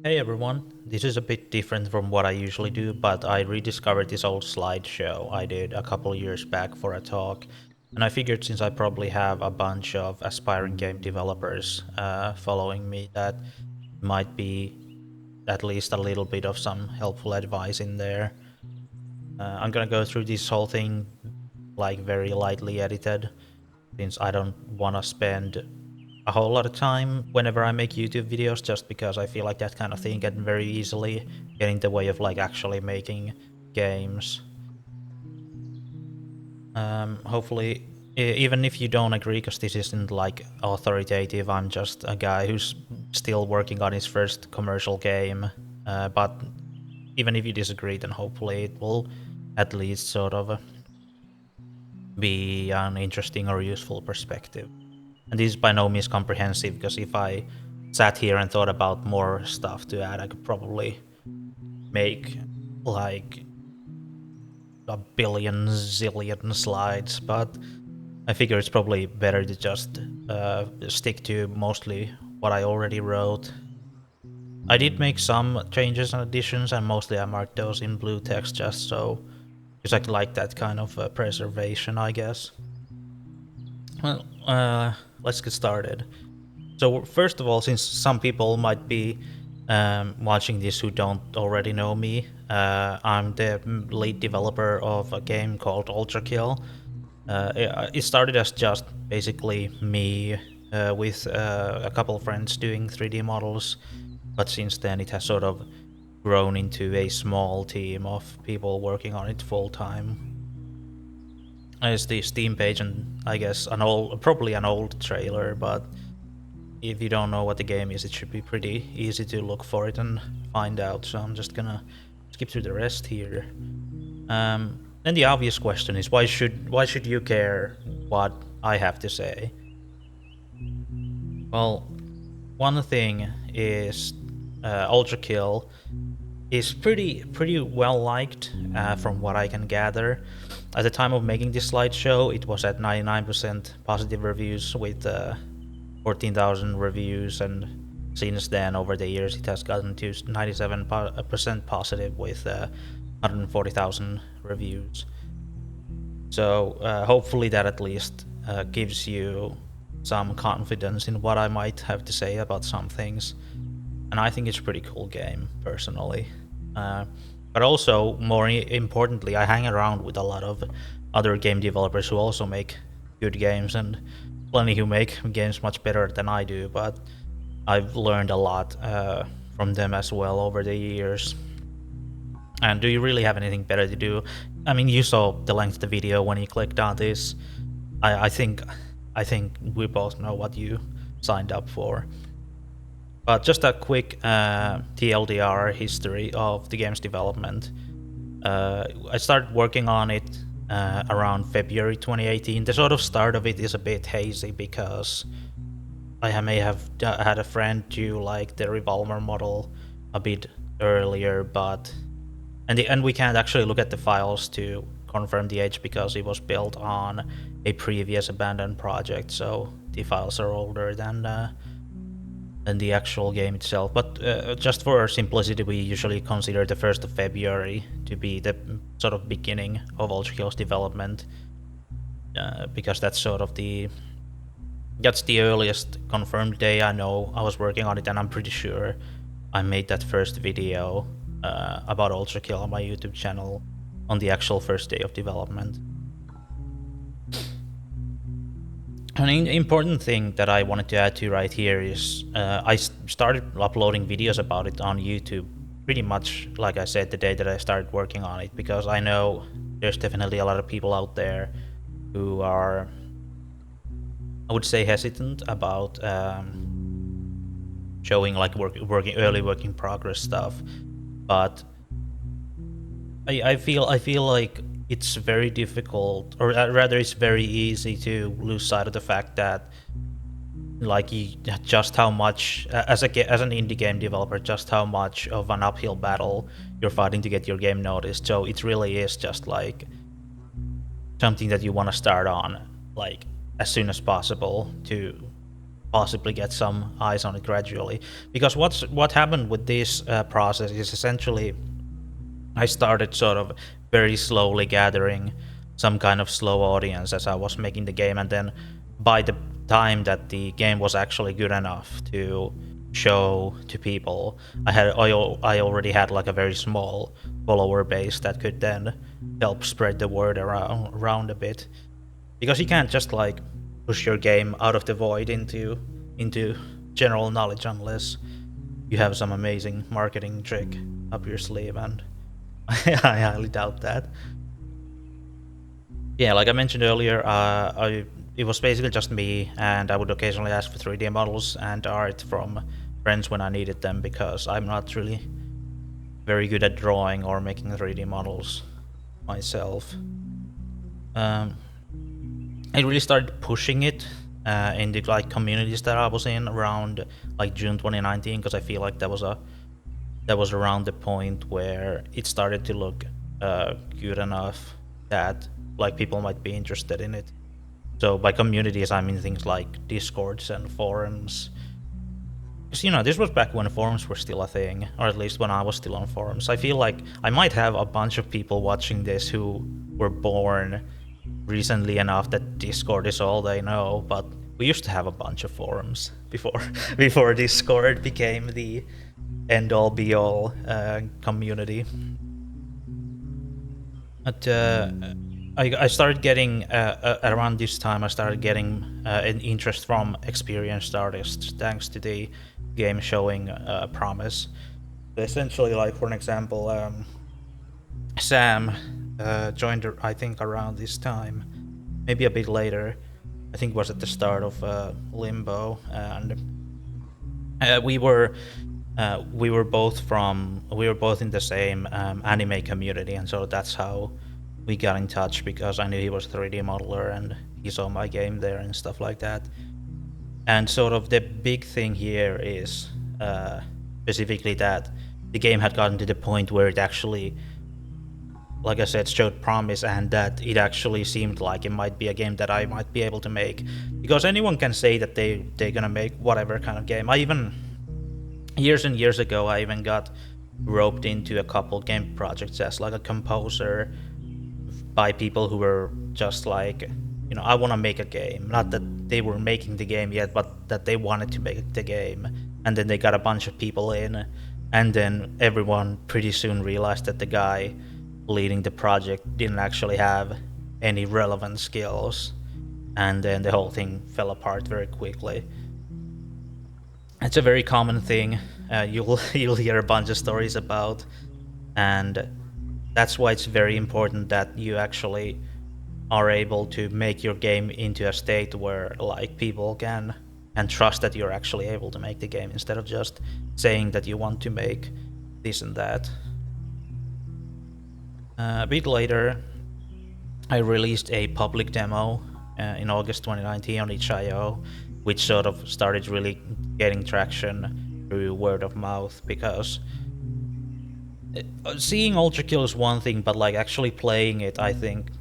Hey everyone, this is a bit different from what I usually do, but I rediscovered this old slideshow I did a couple years back for a talk, and I figured since I probably have a bunch of aspiring game developers following me, that might be at least a little bit of some helpful advice in there. I'm gonna go through this whole thing like very lightly edited, since I don't want to spend a whole lot of time whenever I make YouTube videos, just because I feel like that kind of thing can very easily get in the way of like actually making games. Hopefully, even if you don't agree, because this isn't like authoritative, I'm just a guy who's still working on his first commercial game. But even if you disagree, then hopefully it will at least sort of be an interesting or useful perspective. And this is by no means comprehensive, because if I sat here and thought about more stuff to add, I could probably make like a billion zillion slides, but I figure it's probably better to just stick to mostly what I already wrote. I did make some changes and additions, and mostly I marked those in blue text just so, because I like that kind of preservation, I guess. Well, let's get started. So first of all, since some people might be watching this who don't already know me, I'm the lead developer of a game called ULTRAKILL. It started as just basically me with a couple of friends doing 3D models, but since then it has sort of grown into a small team of people working on it full time. As the Steam page, and I guess probably an old trailer, but if you don't know what the game is, it should be pretty easy to look for it and find out. So I'm just gonna skip through the rest here. Then the obvious question is, why should you care what I have to say? Well, one thing is ULTRAKILL is pretty well liked from what I can gather. At the time of making this slideshow, it was at 99% positive reviews with 14,000 reviews, and since then, over the years, it has gotten to 97% positive with 140,000 reviews. So hopefully that at least gives you some confidence in what I might have to say about some things. And I think it's a pretty cool game, personally. But also, more importantly, I hang around with a lot of other game developers who also make good games, and plenty who make games much better than I do, but I've learned a lot from them as well over the years. And do you really have anything better to do? I mean, you saw the length of the video when you clicked on this. I think we both know what you signed up for. But just a quick TLDR history of the game's development. I started working on it around February 2018. The sort of start of it is a bit hazy, because I may have had a friend do like the revolver model a bit earlier, but and we can't actually look at the files to confirm the age, because it was built on a previous abandoned project, so the files are older than the actual game itself. But just for simplicity, we usually consider the 1st of February to be the sort of beginning of ULTRAKILL's development, because that's the earliest confirmed day I know I was working on it, and I'm pretty sure I made that first video about ULTRAKILL on my YouTube channel on the actual first day of development. An important thing that I wanted to add to right here is I started uploading videos about it on YouTube pretty much, like I said, the day that I started working on it, because I know there's definitely a lot of people out there who are, I would say, hesitant about showing like early working progress stuff. But I feel like it's very difficult, or rather it's very easy to lose sight of the fact that like just how much as an indie game developer, just how much of an uphill battle you're fighting to get your game noticed. So it really is just like something that you want to start on like as soon as possible to possibly get some eyes on it gradually. Because what happened with this process is essentially I started sort of very slowly gathering some kind of slow audience as I was making the game, and then by the time that the game was actually good enough to show to people, I already had like a very small follower base that could then help spread the word around a bit. Because you can't just like push your game out of the void into general knowledge unless you have some amazing marketing trick up your sleeve, and I highly doubt that. Yeah, like I mentioned earlier, it was basically just me, and I would occasionally ask for 3D models and art from friends when I needed them because I'm not really very good at drawing or making 3D models myself. Um, I really started pushing it in the like communities that I was in around like June 2019 because I feel like that was around the point where it started to look good enough that like people might be interested in it. So by communities, I mean things like discords and forums. Because this was back when forums were still a thing, or at least when I was still on forums. I feel like I might have a bunch of people watching this who were born recently enough that Discord is all they know, but we used to have a bunch of forums before before Discord became the end all be all community. But I started getting around this time. I started getting an interest from experienced artists thanks to the game showing promise. So essentially, like for an example, Sam joined, I think, around this time, maybe a bit later. I think it was at the start of Limbo, and we were both in the same anime community, and so that's how we got in touch because I knew he was a 3D modeler and he saw my game there and stuff like that. And sort of the big thing here is specifically that the game had gotten to the point where it actually, like I said, showed promise, and that it actually seemed like it might be a game that I might be able to make. Because anyone can say that they're gonna make whatever kind of game. I even years and years ago, I even got roped into a couple game projects as like a composer by people who were just like, I want to make a game. Not that they were making the game yet, but that they wanted to make the game. And then they got a bunch of people in, and then everyone pretty soon realized that the guy leading the project didn't actually have any relevant skills. And then the whole thing fell apart very quickly. It's a very common thing you'll hear a bunch of stories about, and that's why it's very important that you actually are able to make your game into a state where like people can and trust that you're actually able to make the game instead of just saying that you want to make this and that. A bit later, I released a public demo in August 2019 on itch.io, which sort of started really getting traction through word of mouth, because seeing ULTRAKILL is one thing, but like actually playing it, I think,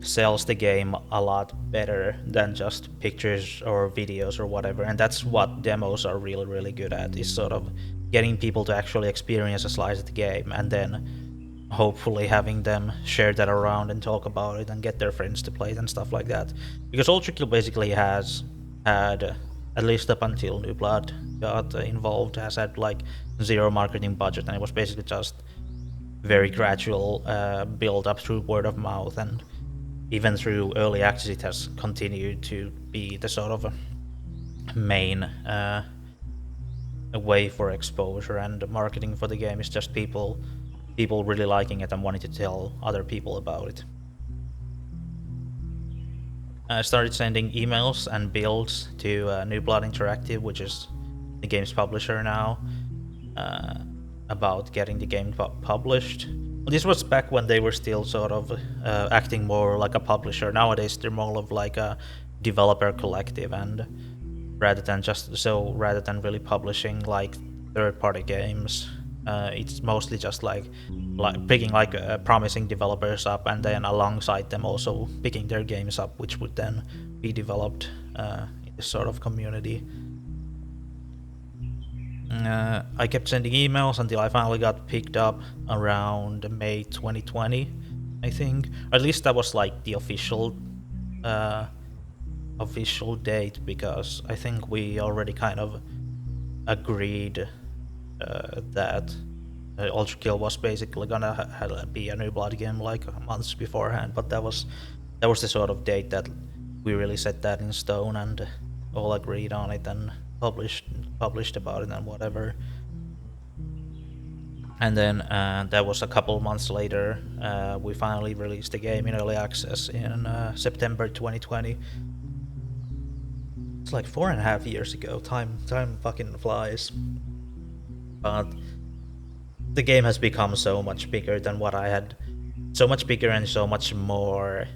sells the game a lot better than just pictures or videos or whatever. And that's what demos are really, really good at, is sort of getting people to actually experience a slice of the game and then hopefully having them share that around and talk about it and get their friends to play it and stuff like that. Because ULTRAKILL basically has had, at least up until New Blood got involved, has had like zero marketing budget, and it was basically just very gradual build up through word of mouth, and even through early access it has continued to be the sort of main way for exposure, and marketing for the game is just people really liking it and wanting to tell other people about it. I started sending emails and builds to New Blood Interactive, which is the game's publisher now, about getting the game published. This was back when they were still sort of acting more like a publisher. Nowadays they're more of like a developer collective, and rather than really publishing like third-party games, it's mostly just like picking like promising developers up, and then alongside them also picking their games up, which would then be developed in this sort of community. I kept sending emails until I finally got picked up around May 2020, I think. Or at least that was like the uh, official date, because I think we already kind of agreed that ULTRAKILL was basically gonna be a New Blood game like months beforehand. But that was the sort of date that we really set that in stone and all agreed on it and published about it and whatever. And then that was a couple months later. We finally released the game in early access in September 2020. It's like 4.5 years ago. Time fucking flies. But the game has become so much bigger than what I had. So much bigger and so much more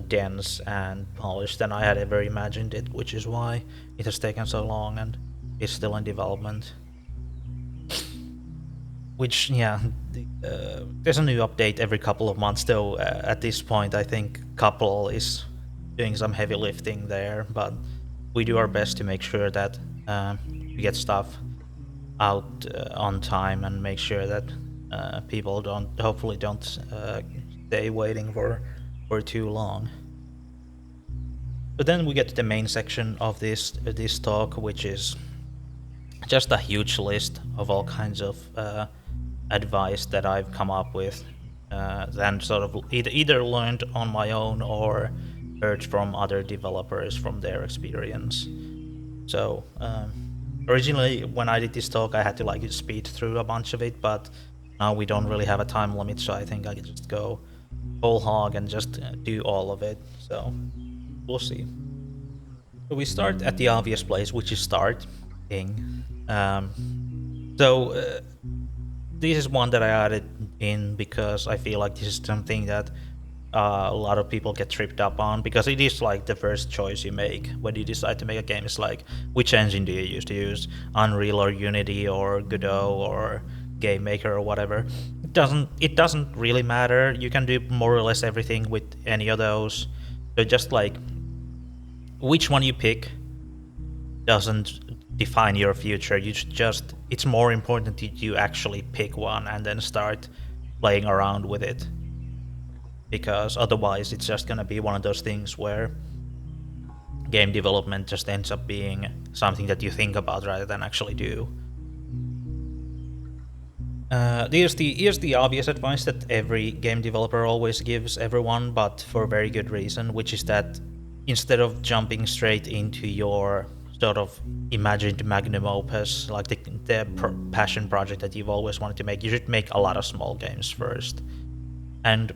dense and polished than I had ever imagined it, which is why it has taken so long and is still in development. Which, yeah, there's a new update every couple of months, though. At this point, I think Couple is doing some heavy lifting there, but we do our best to make sure that we get stuff out on time and make sure that people hopefully don't stay waiting for too long. But then we get to the main section of this talk, which is just a huge list of all kinds of advice that I've come up with, then sort of either learned on my own or heard from other developers from their experience. So originally, when I did this talk, I had to like speed through a bunch of it, but now we don't really have a time limit, so I think I can just go whole hog and just do all of it. So we'll see. So we start at the obvious place, which is starting. So this is one that I added in because I feel like this is something that a lot of people get tripped up on, because it is like the first choice you make when you decide to make a game. It's like, which engine do you use? Do you use Unreal or Unity or Godot or Game Maker or whatever? It doesn't really matter. You can do more or less everything with any of those. So just like which one you pick doesn't define your future. It's more important that you actually pick one and then start playing around with it, because otherwise it's just gonna be one of those things where game development just ends up being something that you think about rather than actually do. Here's the obvious advice that every game developer always gives everyone, but for a very good reason, which is that instead of jumping straight into your sort of imagined magnum opus, like the passion project that you've always wanted to make, you should make a lot of small games first. And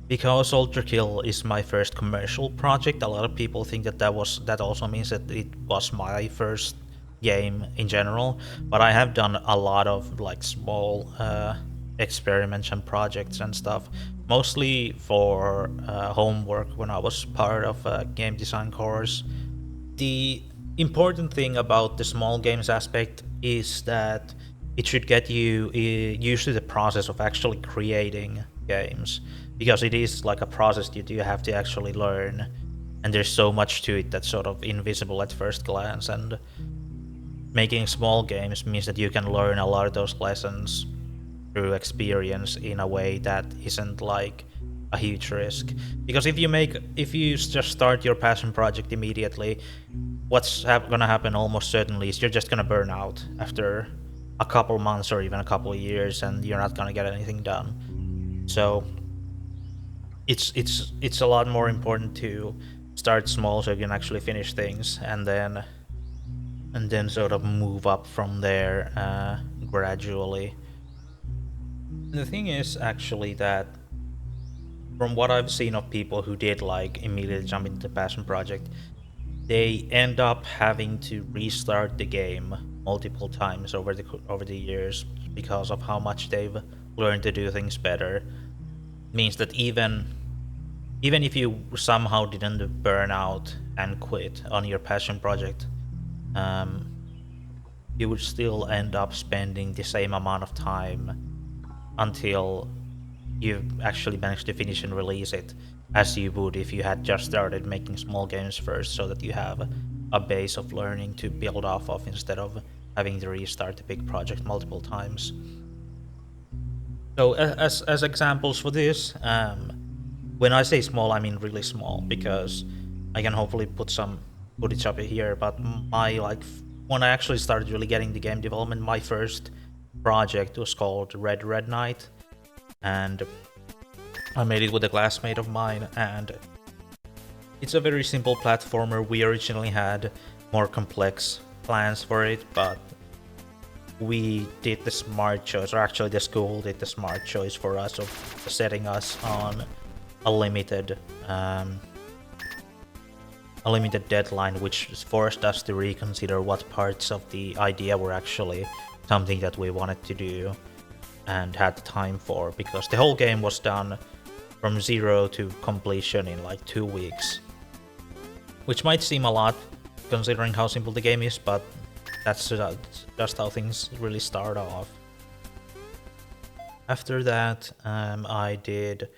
because ULTRAKILL is my first commercial project, a lot of people think that that also means that it was my first game in general. But I have done a lot of like small experiments and projects and stuff, mostly for homework when I was part of a game design course. The important thing about the small games aspect is that it should get you used to the process of actually creating games, because it is like a process that you have to actually learn, and there's so much to it that's sort of invisible at first glance. And making small games means that you can learn a lot of those lessons through experience in a way that isn't like a huge risk. Because if you just start your passion project immediately, what's gonna happen almost certainly is you're just gonna burn out after a couple months or even a couple of years, and you're not gonna get anything done. So it's a lot more important to start small so you can actually finish things, and then sort of move up from there gradually. The thing is actually that from what I've seen of people who did like immediately jump into the passion project, they end up having to restart the game multiple times over the years because of how much they've learned to do things better. It means that even if you somehow didn't burn out and quit on your passion project, you would still end up spending the same amount of time until you actually managed to finish and release it as you would if you had just started making small games first, so that you have a base of learning to build off of instead of having to restart the big project multiple times. So as examples for this, when I say small, I mean really small, because I can hopefully put some footage up here. But when I actually started really getting the game development, my first project was called Red Knight, and I made it with a classmate of mine, and it's a very simple platformer. We originally had more complex plans for it, but we did the smart choice, or actually the school did the smart choice for us of setting us on a limited deadline, which forced us to reconsider what parts of the idea were actually something that we wanted to do and had the time for, because the whole game was done from 0 to completion in like 2 weeks, which might seem a lot considering how simple the game is, but that's just how things really start off. After that, I did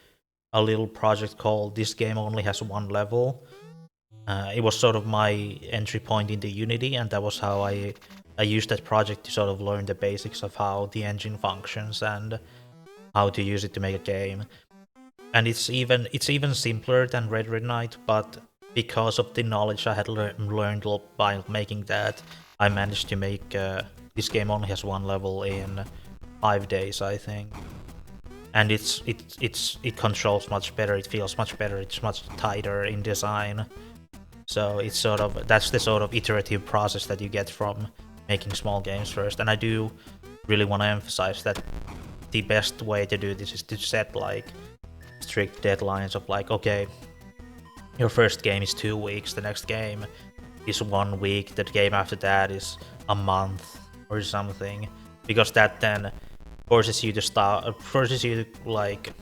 a little project called This Game Only Has One Level. It was sort of my entry point into Unity, and that was how I used that project to sort of learn the basics of how the engine functions and how to use it to make a game. And it's even simpler than Red Knight, but because of the knowledge I had learned by making that, I managed to make This Game Only Has One Level in 5 days, I think. And it controls much better, it feels much better, it's much tighter in design. So it's that's the sort of iterative process that you get from making small games first. And I do really want to emphasize that the best way to do this is to set like strict deadlines of like, okay, your first game is 2 weeks, the next game is 1 week, the game after that is a month or something, because that then forces you to like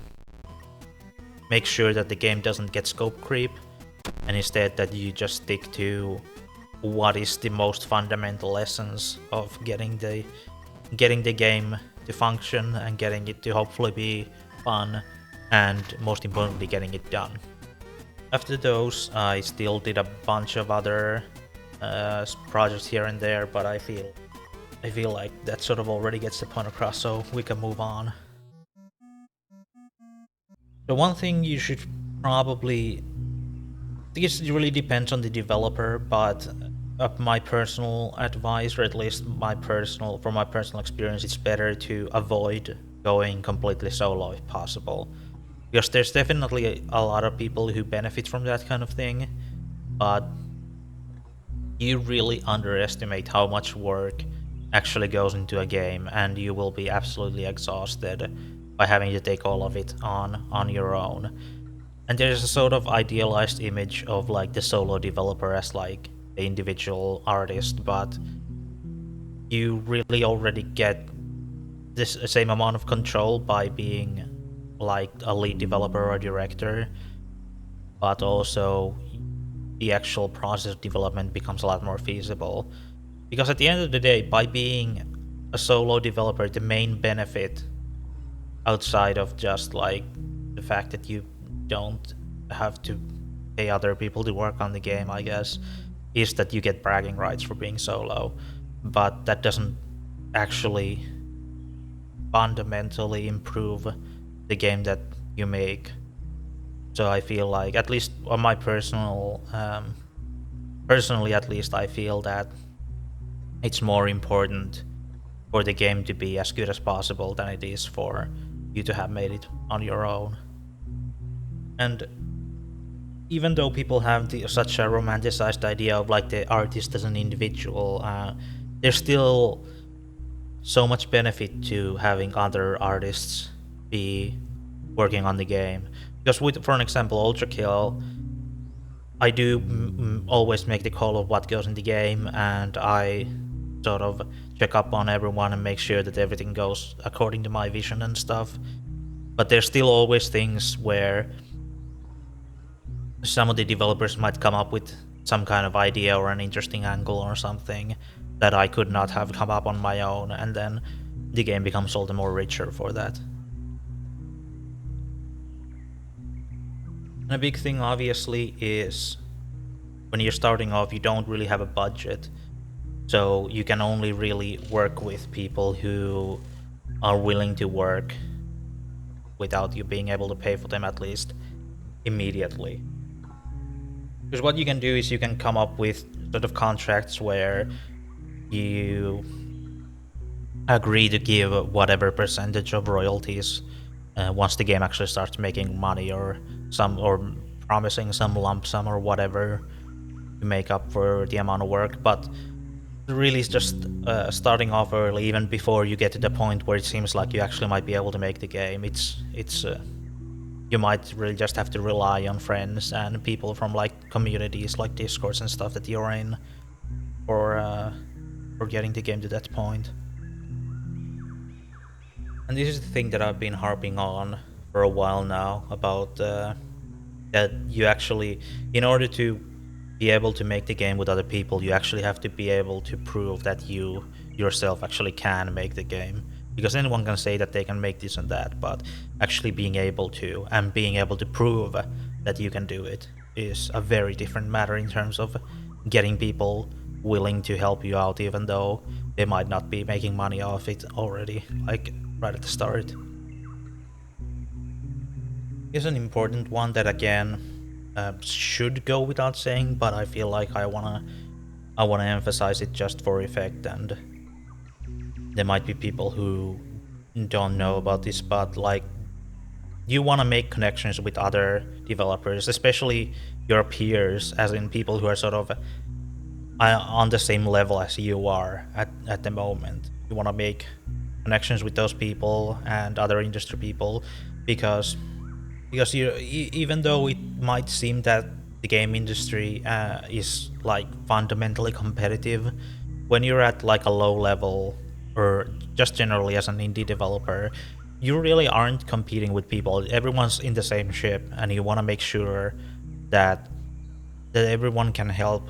make sure that the game doesn't get scope creep, and instead that you just stick to what is the most fundamental essence of getting the game to function and getting it to hopefully be fun, and most importantly getting it done. After those, I still did a bunch of other projects here and there, but I feel like that sort of already gets the point across, so we can move on. The one thing you should probably, I guess it really depends on the developer, but my personal advice, or at least from my personal experience, it's better to avoid going completely solo if possible. Because there's definitely a lot of people who benefit from that kind of thing, but you really underestimate how much work actually goes into a game, and you will be absolutely exhausted by having to take all of it on your own. And there's a sort of idealized image of like the solo developer as like the individual artist, but you really already get this same amount of control by being like a lead developer or director, but also the actual process of development becomes a lot more feasible. Because at the end of the day, by being a solo developer, the main benefit, outside of just like the fact that you don't have to pay other people to work on the game, I guess, is that you get bragging rights for being solo. But that doesn't actually fundamentally improve the game that you make. So I feel like, at least on my personally at least, I feel that it's more important for the game to be as good as possible than it is for you to have made it on your own. And even though people have such a romanticized idea of like the artist as an individual, there's still so much benefit to having other artists be working on the game. Because for an example, ULTRAKILL, I do always make the call of what goes in the game, and I sort of check up on everyone and make sure that everything goes according to my vision and stuff. But there's still always things where some of the developers might come up with some kind of idea or an interesting angle or something that I could not have come up on my own, and then the game becomes all the more richer for that. And a big thing obviously is when you're starting off, you don't really have a budget. So you can only really work with people who are willing to work without you being able to pay for them at least immediately. Because what you can do is you can come up with sort of contracts where you agree to give whatever percentage of royalties once the game actually starts making money, or promising some lump sum or whatever to make up for the amount of work. But really, it's just starting off early, even before you get to the point where it seems like you actually might be able to make the game. It's you might really just have to rely on friends and people from like communities like Discords and stuff that you're in for getting the game to that point. And this is the thing that I've been harping on for a while now about that you actually, in order to be able to make the game with other people, you actually have to be able to prove that you yourself actually can make the game. Because anyone can say that they can make this and that, but actually being able to, and being able to prove that you can do it, is a very different matter in terms of getting people willing to help you out, even though they might not be making money off it already, like right at the start. Is an important one that again should go without saying, but I feel like I wanna emphasize it just for effect. And there might be people who don't know about this, but like you want to make connections with other developers, especially your peers, as in people who are sort of on the same level as you are at the moment. You want to make connections with those people and other industry people, because even though it might seem that the game industry is like fundamentally competitive, when you're at like a low level, or just generally as an indie developer, you really aren't competing with people. Everyone's in the same ship, and you want to make sure that everyone can help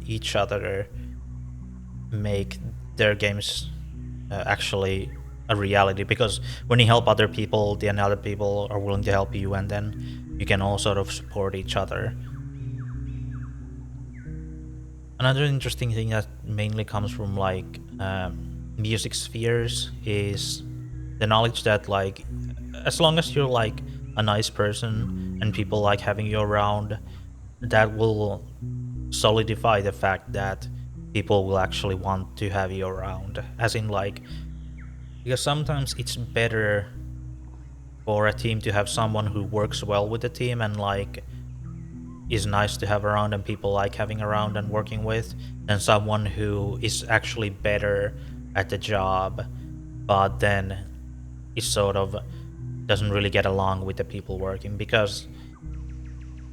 each other make their games actually a reality. Because when you help other people, then other people are willing to help you, and then you can all sort of support each other. Another interesting thing that mainly comes from like music spheres is the knowledge that like as long as you're like a nice person and people like having you around, that will solidify the fact that people will actually want to have you around. As in like, because sometimes it's better for a team to have someone who works well with the team and like is nice to have around and people like having around and working with, than someone who is actually better at the job but then is sort of doesn't really get along with the people working. Because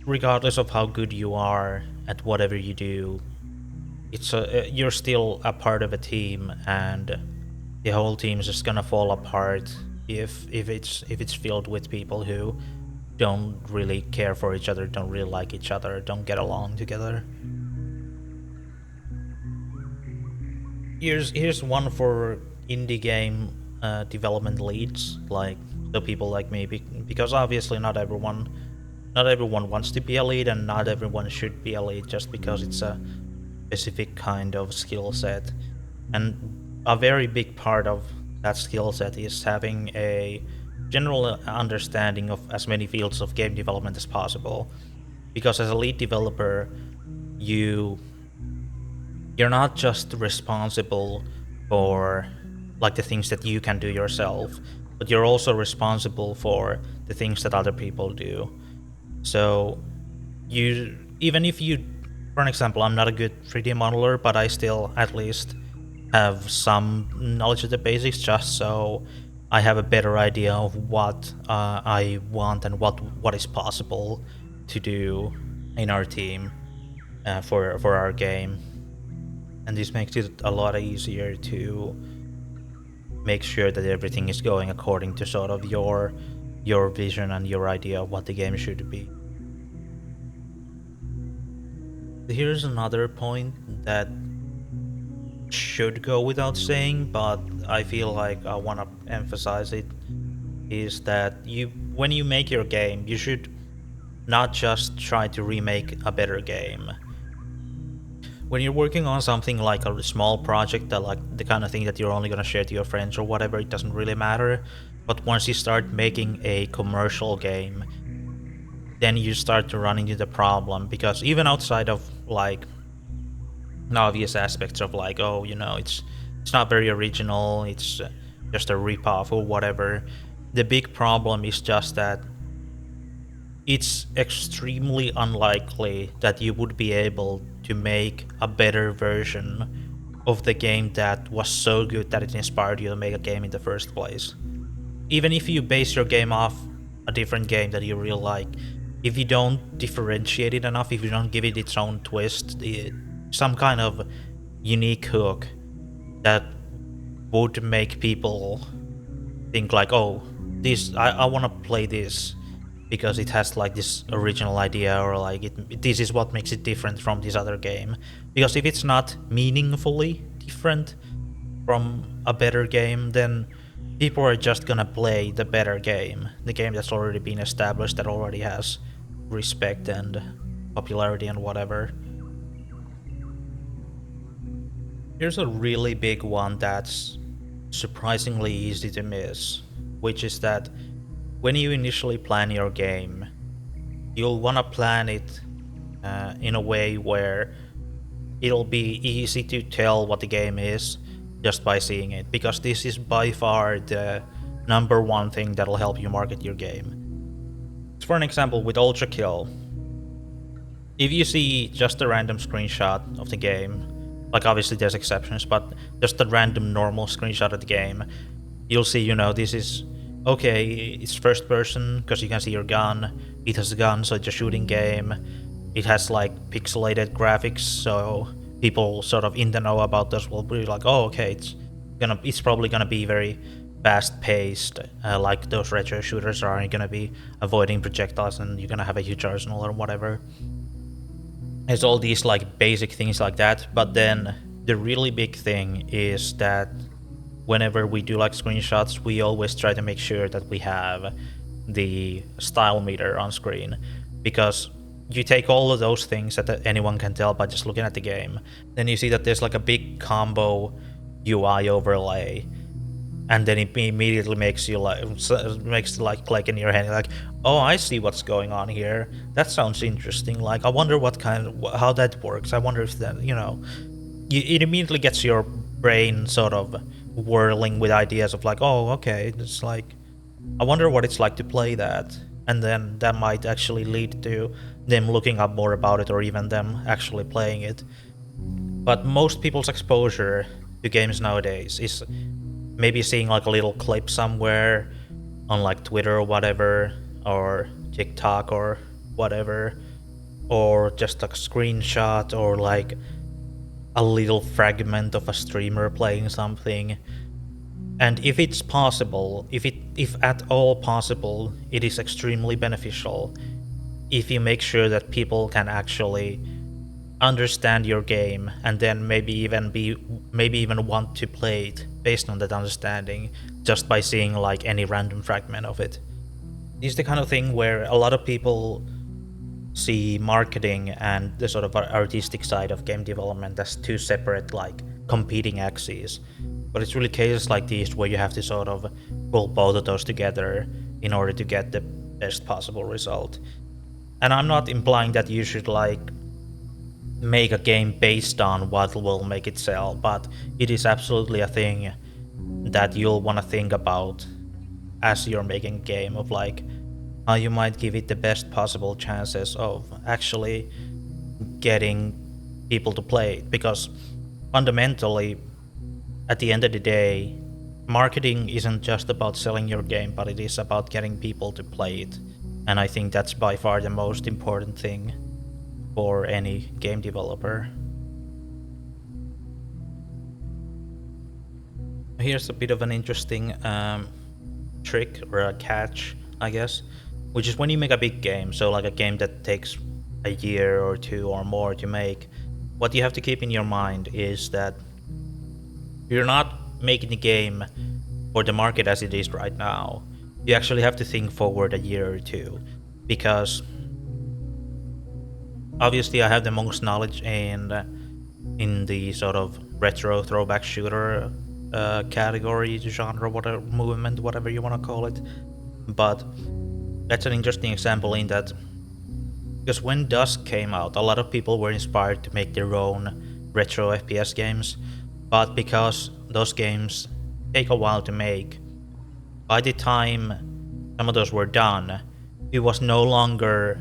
regardless of how good you are at whatever you do, you're still a part of a team, and the whole team is just gonna fall apart if it's filled with people who don't really care for each other, don't really like each other, don't get along together. Here's one for indie game development leads, like the people like me, because obviously not everyone wants to be a lead, and not everyone should be a lead just because it's a specific kind of skill set. And a very big part of that skill set is having a general understanding of as many fields of game development as possible. Because as a lead developer, you you're not just responsible for like the things that you can do yourself, but you're also responsible for the things that other people do. So you even if you for an example, I'm not a good 3D modeler, but I still at least have some knowledge of the basics, just so I have a better idea of what I want and what is possible to do in our team for our game. And this makes it a lot easier to make sure that everything is going according to sort of your vision and your idea of what the game should be. Here's another point that should go without saying, but I feel like I want to emphasize it, is that when you make your game, you should not just try to remake a better game. when you're working on something like a small project, that like the kind of thing that you're only gonna share to your friends or whatever, it doesn't really matter. But once you start making a commercial game, then you start to run into the problem, because even outside of like obvious aspects of like, oh, it's not very original, it's just a ripoff or whatever. The big problem is just that it's extremely unlikely that you would be able to make a better version of the game that was so good that it inspired you to make a game in the first place. Even if you base your game off a different game that you really like, if you don't differentiate it enough, if you don't give it its own twist, some kind of unique hook that would make people think like, oh, this I want to play this because it has like this original idea, or like this is what makes it different from this other game. Because if it's not meaningfully different from a better game, then people are just gonna play the better game, the game that's already been established, that already has respect and popularity and whatever. Here's a really big one that's surprisingly easy to miss, which is that when you initially plan your game, you'll want to plan it in a way where it'll be easy to tell what the game is just by seeing it, because this is by far the number one thing that'll help you market your game. For an example, with ULTRAKILL, if you see just a random screenshot of the game, like obviously there's exceptions, but just a random normal screenshot of the game, you'll see, this is okay, it's first person because you can see your gun. It has a gun, so it's a shooting game. It has like pixelated graphics, so people sort of in the know about this will be like, oh, okay, it's probably gonna be very fast paced, like those retro shooters are. You're gonna be avoiding projectiles, and you're gonna have a huge arsenal or whatever. It's all these like basic things like that, but then the really big thing is that whenever we do like screenshots, we always try to make sure that we have the style meter on screen, because you take all of those things that anyone can tell by just looking at the game, then you see that there's like a big combo UI overlay, and then it immediately makes you like click in your head, like, oh, I see what's going on here. That sounds interesting. Like, I wonder how that works. I wonder if that, it immediately gets your brain sort of whirling with ideas of like, oh, okay, it's like, I wonder what it's like to play that. And then that might actually lead to them looking up more about it, or even them actually playing it. But most people's exposure to games nowadays is maybe seeing like a little clip somewhere on like Twitter or whatever, or TikTok or whatever, or just a screenshot, or like a little fragment of a streamer playing something. And if it's possible, if at all possible, it is extremely beneficial if you make sure that people can actually understand your game, and then maybe even want to play it based on that understanding, just by seeing like any random fragment of it. It's the kind of thing where a lot of people see marketing and the sort of artistic side of game development as two separate, like, competing axes. But it's really cases like these where you have to sort of pull both of those together in order to get the best possible result. And I'm not implying that you should like make a game based on what will make it sell, but it is absolutely a thing that you'll want to think about as you're making a game, of like how you might give it the best possible chances of actually getting people to play it. Because fundamentally, at the end of the day, marketing isn't just about selling your game, but it is about getting people to play it. And I think that's by far the most important thing for any game developer. Here's a bit of an interesting trick, or a catch, I guess, which is when you make a big game, so like a game that takes a year or two or more to make, what you have to keep in your mind is that you're not making the game for the market as it is right now. You actually have to think forward a year or two, because obviously I have the most knowledge in in the sort of retro throwback shooter category, genre, whatever, movement, whatever you want to call it. But that's an interesting example in that, because when Dusk came out, a lot of people were inspired to make their own retro FPS games, but because those games take a while to make, by the time some of those were done, it was no longer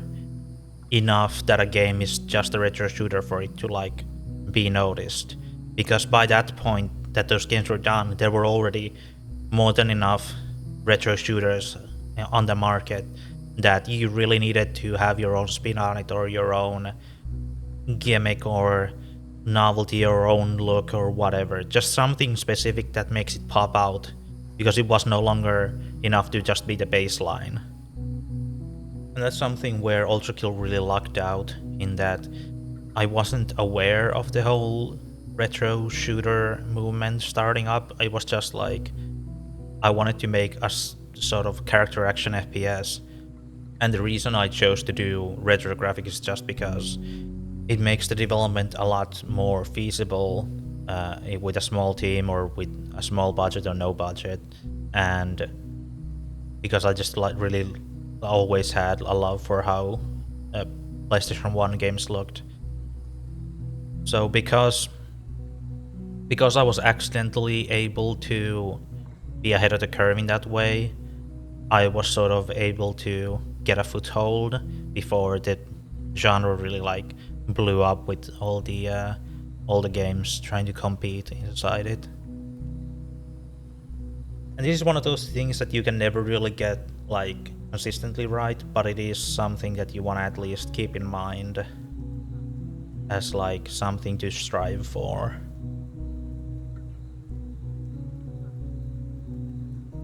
enough that a game is just a retro shooter for it to like be noticed. Because by that point that those games were done, there were already more than enough retro shooters on the market that you really needed to have your own spin on it, or your own gimmick or novelty or own look or whatever. Just something specific that makes it pop out, because it was no longer enough to just be the baseline. And that's something where ULTRAKILL really lucked out, in that I wasn't aware of the whole retro shooter movement starting up. I was just like, I wanted to make a sort of character action FPS. And the reason I chose to do retro graphics is just because it makes the development a lot more feasible with a small team, or with a small budget or no budget. And because I just like really always had a love for how PlayStation 1 games looked. So because I was accidentally able to be ahead of the curve in that way, I was sort of able to get a foothold before the genre really like blew up with all the games trying to compete inside it. And this is one of those things that you can never really get like consistently right, but it is something that you want to at least keep in mind as like something to strive for.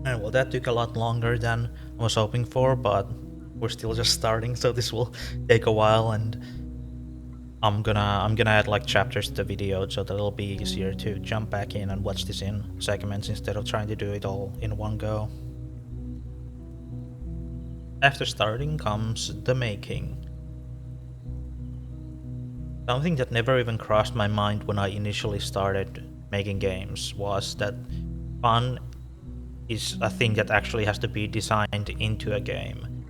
And well, that took a lot longer than I was hoping for, but we're still just starting, so this will take a while, and I'm gonna add like chapters to the video so that it'll be easier to jump back in and watch this in segments instead of trying to do it all in one go. After starting comes the making. Something that never even crossed my mind when I initially started making games was that fun is a thing that actually has to be designed into a game.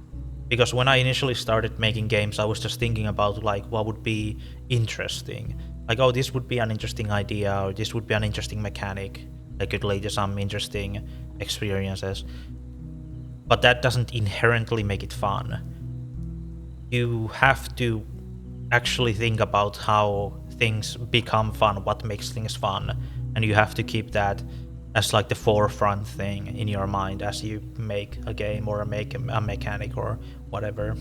Because when I initially started making games, I was just thinking about like what would be interesting. Like, oh, this would be an interesting idea, or this would be an interesting mechanic that could lead to some interesting experiences. But that doesn't inherently make it fun. You have to actually think about how things become fun, what makes things fun, and you have to keep that as like the forefront thing in your mind as you make a game or make a mechanic or whatever.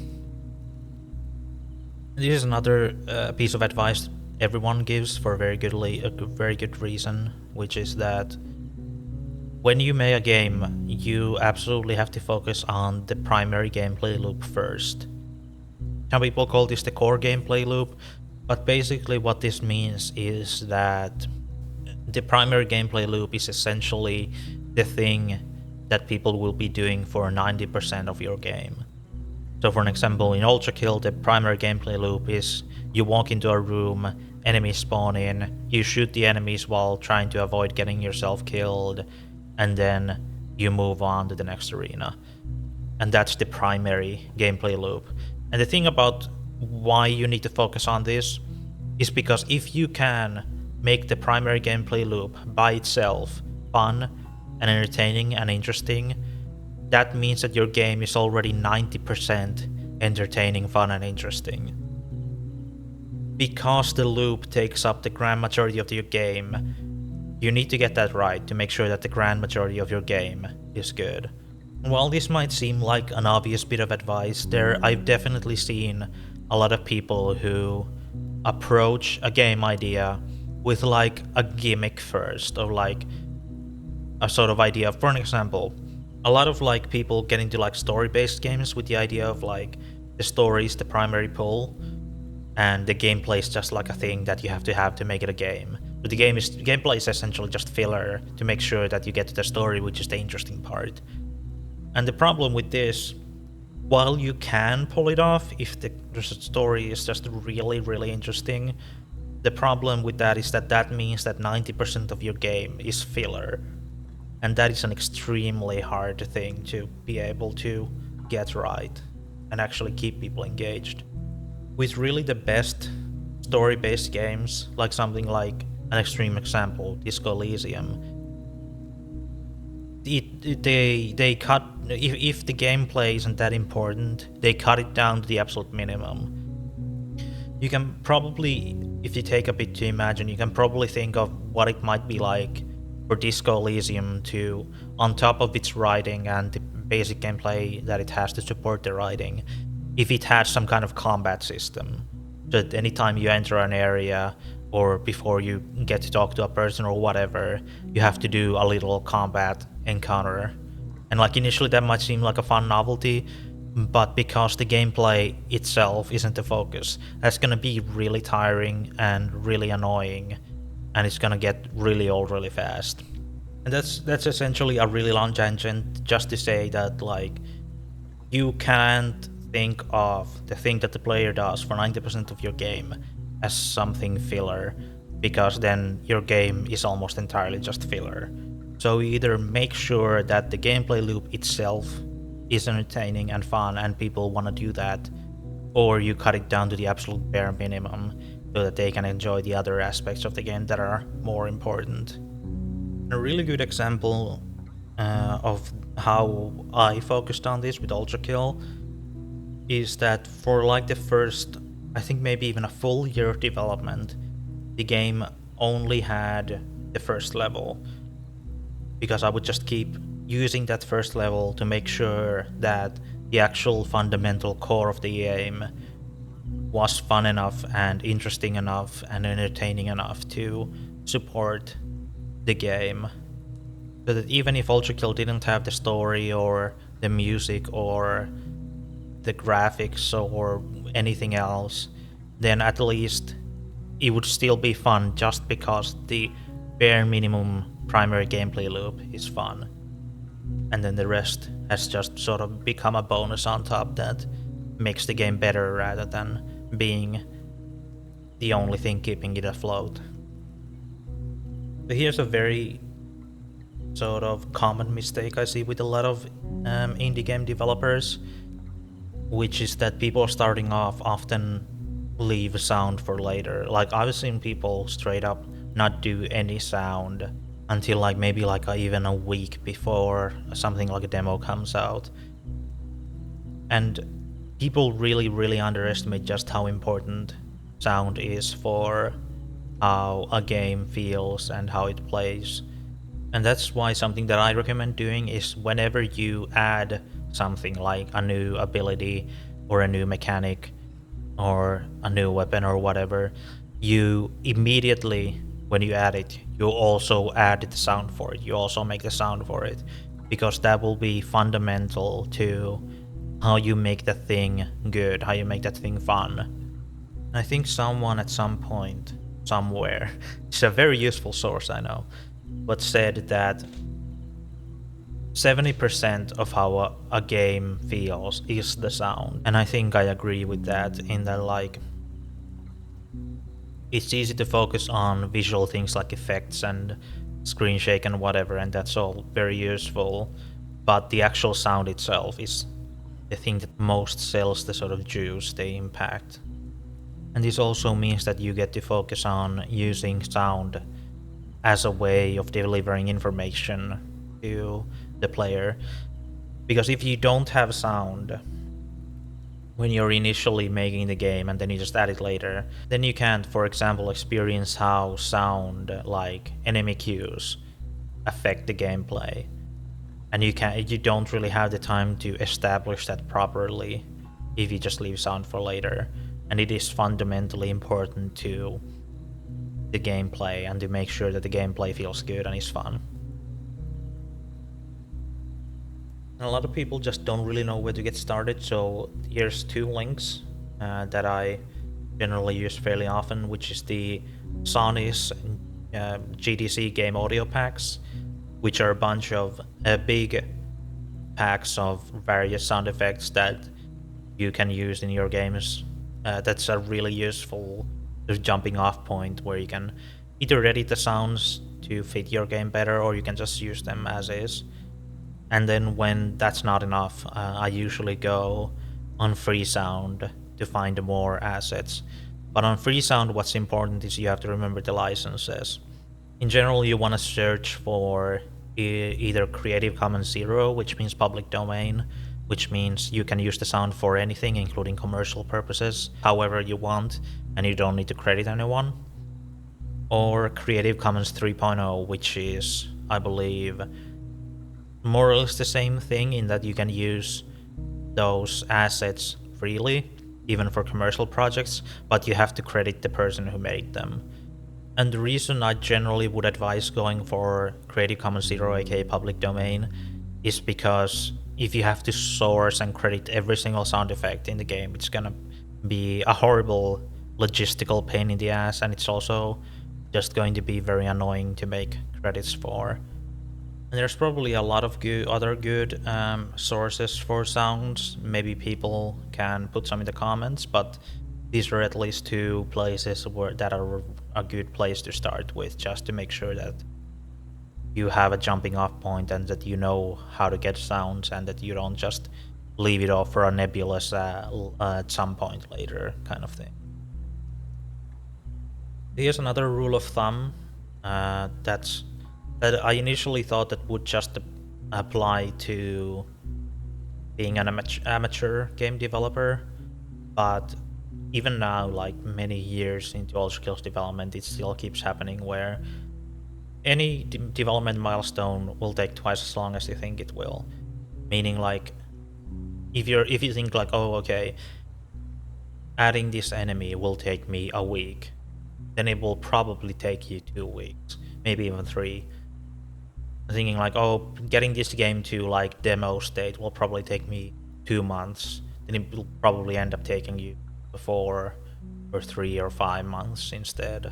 This is another piece of advice everyone gives for a very good reason, which is that when you make a game, you absolutely have to focus on the primary gameplay loop first. Some people call this the core gameplay loop, but basically what this means is that the primary gameplay loop is essentially the thing that people will be doing for 90% of your game. So for an example, in ULTRAKILL, the primary gameplay loop is you walk into a room, enemies spawn in, you shoot the enemies while trying to avoid getting yourself killed, and then you move on to the next arena. And that's the primary gameplay loop. And the thing about why you need to focus on this is because if you can make the primary gameplay loop by itself fun and entertaining and interesting, that means that your game is already 90% entertaining, fun, and interesting. Because the loop takes up the grand majority of your game, you need to get that right to make sure that the grand majority of your game is good. While this might seem like an obvious bit of advice, I've definitely seen a lot of people who approach a game idea with like a gimmick first, or like a sort of idea. For an example, a lot of like people get into like story-based games with the idea of like the story is the primary pull, and the gameplay is just like a thing that you have to make it a game. But the gameplay is essentially just filler to make sure that you get to the story, which is the interesting part. And the problem with this, while you can pull it off if the story is just really, really interesting, the problem with that is that that means that 90% of your game is filler, and that is an extremely hard thing to be able to get right and actually keep people engaged. With really the best story-based games, like something like an extreme example, Disco Elysium, they cut, if the gameplay isn't that important, they cut it down to the absolute minimum. You can probably, if you take a bit to imagine, you can probably think of what it might be like for Disco Elysium to, on top of its writing and the basic gameplay that it has to support the writing, if it had some kind of combat system. So that anytime you enter an area or before you get to talk to a person or whatever, you have to do a little combat encounter. And like initially that might seem like a fun novelty, but because the gameplay itself isn't the focus, that's gonna be really tiring and really annoying, and it's gonna get really old really fast. And that's essentially a really long tangent just to say that like you can't think of the thing that the player does for 90% of your game as something filler, because then your game is almost entirely just filler. So you either make sure that the gameplay loop itself is entertaining and fun and people want to do that, or you cut it down to the absolute bare minimum so that they can enjoy the other aspects of the game that are more important. A really good example of how I focused on this with ULTRAKILL is that for like the first, I think maybe even a full year of development, the game only had the first level, because I would just keep using that first level to make sure that the actual fundamental core of the game was fun enough and interesting enough and entertaining enough to support the game. So that even if ULTRAKILL didn't have the story or the music or the graphics or anything else, then at least it would still be fun just because the bare minimum primary gameplay loop is fun. And then the rest has just sort of become a bonus on top that makes the game better rather than being the only thing keeping it afloat. So here's a very sort of common mistake I see with a lot of indie game developers, which is that people starting off often leave sound for later. Like I've seen people straight up not do any sound until like maybe like even a week before something like a demo comes out. And people really underestimate just how important sound is for how a game feels and how it plays. And that's why something that I recommend doing is whenever you add something like a new ability or a new mechanic or a new weapon or whatever, you immediately, when you add it, you also add the sound for it. You also make the sound for it, because that will be fundamental to how you make that thing good, how you make that thing fun. I think someone at some point, somewhere, it's a very useful source, I know, but said that 70% of how a game feels is the sound. And I think I agree with that, in that like it's easy to focus on visual things like effects and screen shake and whatever, and that's all very useful, but the actual sound itself is the thing that most sells the sort of juice, the impact. And this also means that you get to focus on using sound as a way of delivering information to the player. Because if you don't have sound when you're initially making the game and then you just add it later, then you can't, for example, experience how sound like enemy cues affect the gameplay. And you don't really have the time to establish that properly if you just leave sound for later. And it is fundamentally important to the gameplay and to make sure that the gameplay feels good and is fun. And a lot of people just don't really know where to get started, so here's two links that I generally use fairly often, which is the Sony's GDC game audio packs, which are a bunch of big packs of various sound effects that you can use in your games. That's a really useful there's jumping off point where you can either edit the sounds to fit your game better, or you can just use them as is. And then when that's not enough, I usually go on Freesound to find more assets. But on Freesound, what's important is you have to remember the licenses. In general, you want to search for either Creative Commons 0, which means public domain, which means you can use the sound for anything, including commercial purposes, however you want, and you don't need to credit anyone. Or Creative Commons 3.0, which is, I believe, more or less the same thing in that you can use those assets freely, even for commercial projects, but you have to credit the person who made them. And the reason I generally would advise going for Creative Commons 0, aka public domain, is because if you have to source and credit every single sound effect in the game, it's gonna be a horrible logistical pain in the ass, and it's also just going to be very annoying to make credits for. And there's probably a lot of other good sources for sounds. Maybe people can put some in the comments, but these are at least two places that are a good place to start with, just to make sure that you have a jumping off point and that you know how to get sounds and that you don't just leave it off for a nebulous at some point later kind of thing. Here's another rule of thumb that I initially thought that would just apply to being an amateur game developer, but even now, like many years into ULTRAKILL's development, it still keeps happening where any development milestone will take twice as long as you think it will. Meaning, like, if you think like, oh, okay, adding this enemy will take me a week, then it will probably take you 2 weeks, maybe even 3. Thinking like, oh, getting this game to like demo state will probably take me 2 months, then it will probably end up taking you 4 or 3 or 5 months instead.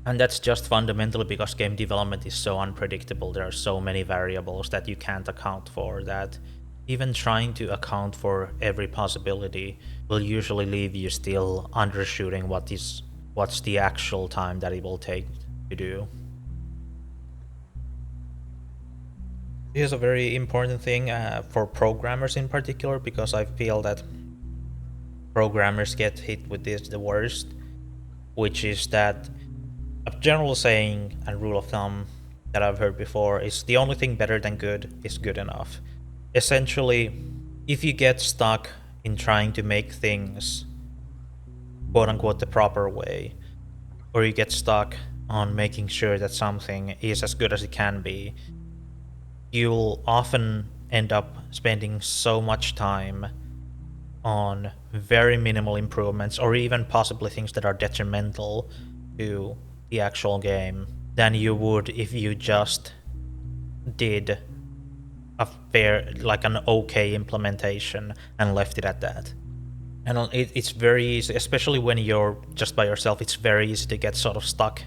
And that's just fundamentally because game development is so unpredictable. There are so many variables that you can't account for, that even trying to account for every possibility will usually leave you still undershooting what's the actual time that it will take to do. Here's a very important thing for programmers in particular, because I feel that programmers get hit with this the worst, which is that a general saying and rule of thumb that I've heard before is the only thing better than good is good enough. Essentially, if you get stuck in trying to make things quote unquote the proper way, or you get stuck on making sure that something is as good as it can be, you'll often end up spending so much time on very minimal improvements, or even possibly things that are detrimental to the actual game, than you would if you just did a an okay implementation and left it at that. And it's very easy, especially when you're just by yourself, it's very easy to get sort of stuck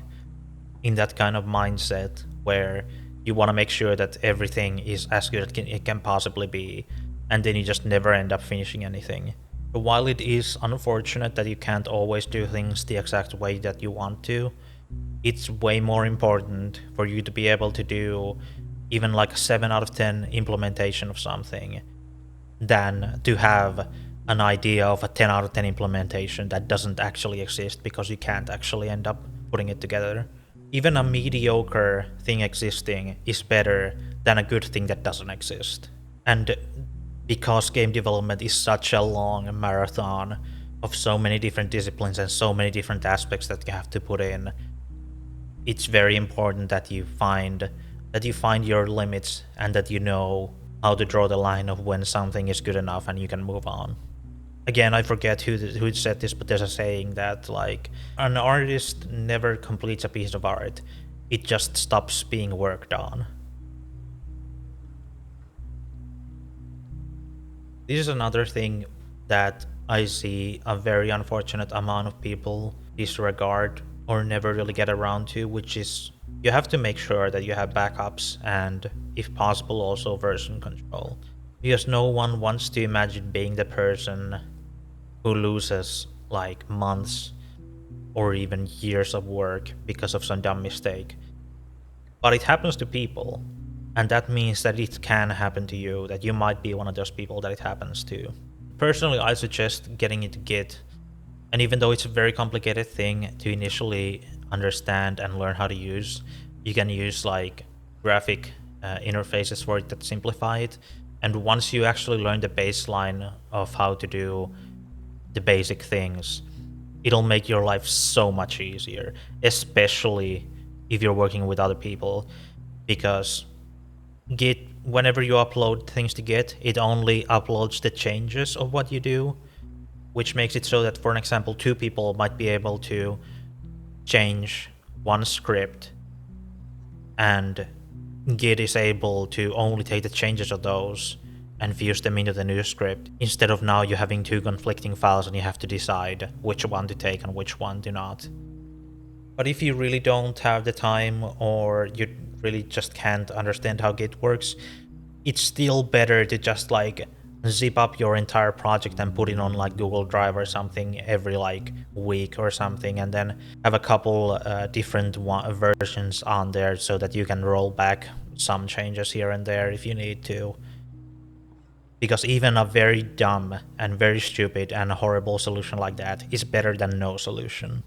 in that kind of mindset where you want to make sure that everything is as good as it can possibly be, and then you just never end up finishing anything. But while it is unfortunate that you can't always do things the exact way that you want to, it's way more important for you to be able to do even like a 7 out of 10 implementation of something than to have an idea of a 10 out of 10 implementation that doesn't actually exist because you can't actually end up putting it together. Even a mediocre thing existing is better than a good thing that doesn't exist. And because game development is such a long marathon of so many different disciplines and so many different aspects that you have to put in, it's very important that you find your limits and that you know how to draw the line of when something is good enough and you can move on. Again, I forget who said this, but there's a saying that like an artist never completes a piece of art, it just stops being worked on. This is another thing that I see a very unfortunate amount of people disregard or never really get around to, which is you have to make sure that you have backups and, if possible, also version control. Because no one wants to imagine being the person who loses like months or even years of work because of some dumb mistake. But it happens to people, and that means that it can happen to you, that you might be one of those people that it happens to. Personally, I suggest getting into Git, and even though it's a very complicated thing to initially understand and learn how to use, you can use like graphic interfaces for it that simplify it. And once you actually learn the baseline of how to do the basic things, it'll make your life so much easier, especially if you're working with other people, because Git, whenever you upload things to Git, it only uploads the changes of what you do, which makes it so that, for an example, two people might be able to change one script, and Git is able to only take the changes of those and fuse them into the new script, instead of now you having two conflicting files and you have to decide which one to take and which one to not. But if you really don't have the time, or you really just can't understand how Git works, it's still better to just like zip up your entire project and put it on like Google Drive or something every like week or something, and then have a couple different versions on there so that you can roll back some changes here and there if you need to. Because even a very dumb and very stupid and horrible solution like that is better than no solution.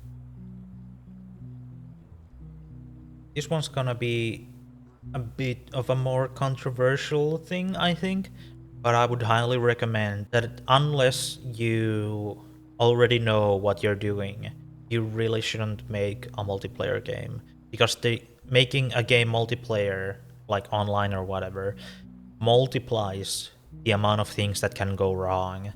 This one's gonna be a bit of a more controversial thing, I think, but I would highly recommend that unless you already know what you're doing, you really shouldn't make a multiplayer game, because making a game multiplayer, like online or whatever, multiplies the amount of things that can go wrong,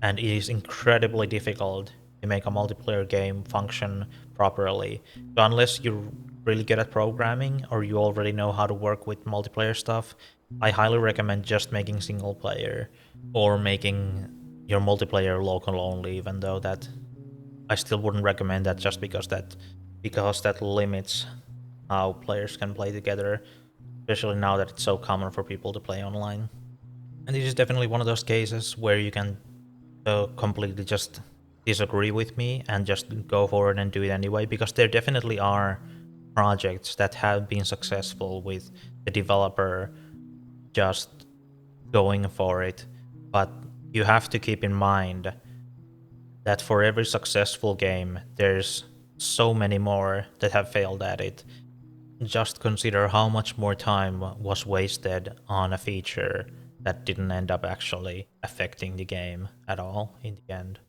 and it is incredibly difficult to make a multiplayer game function properly. So unless you're really good at programming or you already know how to work with multiplayer stuff, I highly recommend just making single player, or making your multiplayer local only, even though that I still wouldn't recommend that, just because that limits how players can play together, especially now that it's so common for people to play online. And this is definitely one of those cases where you can completely just disagree with me and just go forward and do it anyway, because there definitely are projects that have been successful with the developer just going for it. But you have to keep in mind that for every successful game, there's so many more that have failed at it. Just consider how much more time was wasted on a feature that didn't end up actually affecting the game at all in the end.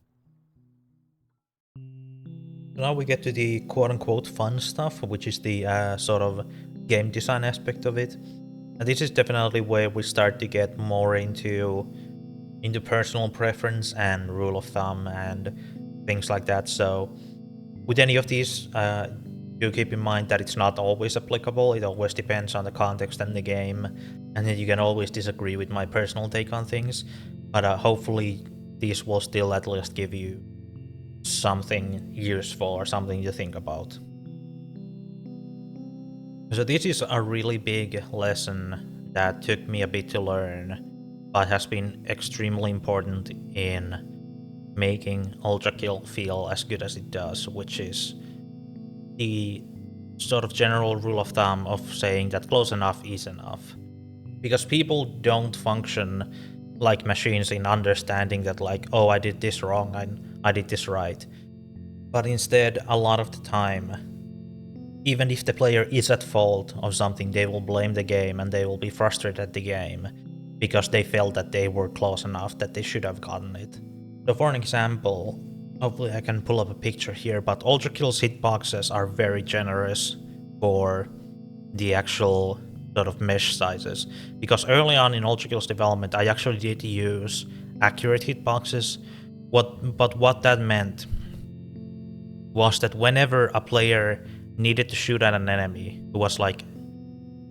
Now we get to the quote-unquote fun stuff, which is the sort of game design aspect of it. And this is definitely where we start to get more into personal preference and rule of thumb and things like that. So with any of these, do keep in mind that it's not always applicable. It always depends on the context and the game, and then you can always disagree with my personal take on things. But hopefully these will still at least give you something useful or something to think about. So this is a really big lesson that took me a bit to learn, but has been extremely important in making ULTRAKILL feel as good as it does, which is the sort of general rule of thumb of saying that close enough is enough. Because people don't function like machines in understanding that, like, oh, I did this wrong and I did this right. But instead, a lot of the time, even if the player is at fault of something, they will blame the game and they will be frustrated at the game because they felt that they were close enough, that they should have gotten it. So for an example, hopefully I can pull up a picture here, but ULTRAKILL's hitboxes are very generous for the actual sort of mesh sizes. Because early on in ULTRAKILL's development, I actually did use accurate hitboxes. But what that meant was that whenever a player needed to shoot at an enemy who was like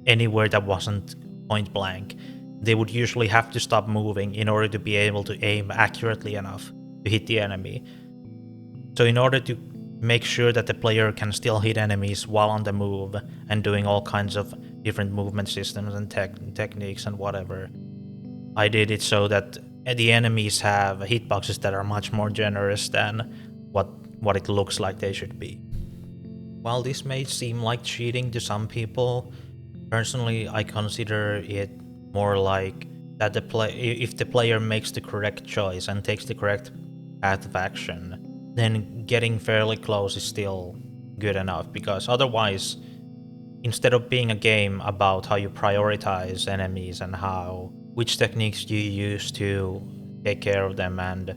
anywhere that wasn't point blank, they would usually have to stop moving in order to be able to aim accurately enough to hit the enemy. So in order to make sure that the player can still hit enemies while on the move and doing all kinds of different movement systems and techniques and whatever, I did it so that the enemies have hitboxes that are much more generous than what what it looks like they should be. While this may seem like cheating to some people, personally I consider it more like that if the player makes the correct choice and takes the correct path of action, then getting fairly close is still good enough, because otherwise, instead of being a game about how you prioritize enemies and which techniques you use to take care of them and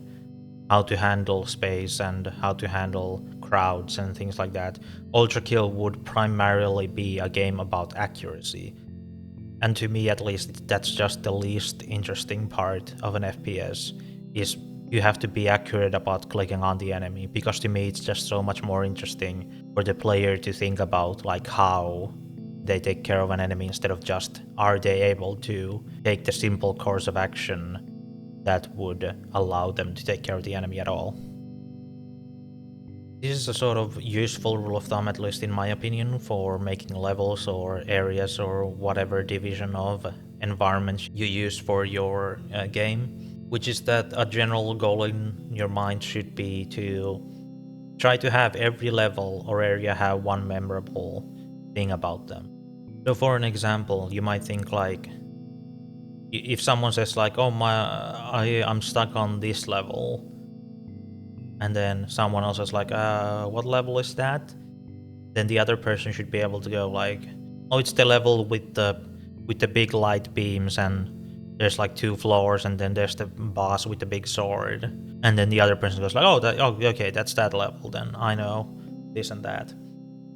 how to handle space and how to handle crowds and things like that, ULTRAKILL would primarily be a game about accuracy. And to me, at least, that's just the least interesting part of an FPS, is you have to be accurate about clicking on the enemy, because to me it's just so much more interesting for the player to think about like how they take care of an enemy instead of just are they able to take the simple course of action that would allow them to take care of the enemy at all. This is a sort of useful rule of thumb, at least in my opinion, for making levels or areas or whatever division of environments you use for your game, which is that a general goal in your mind should be to try to have every level or area have one memorable thing about them. So for an example, you might think like, if someone says like, oh I'm stuck on this level, and then someone else is like, what level is that? Then the other person should be able to go like, oh, it's the level with the big light beams, and there's like 2 floors, and then there's the boss with the big sword. And then the other person goes like, okay, that's that level, then I know this and that.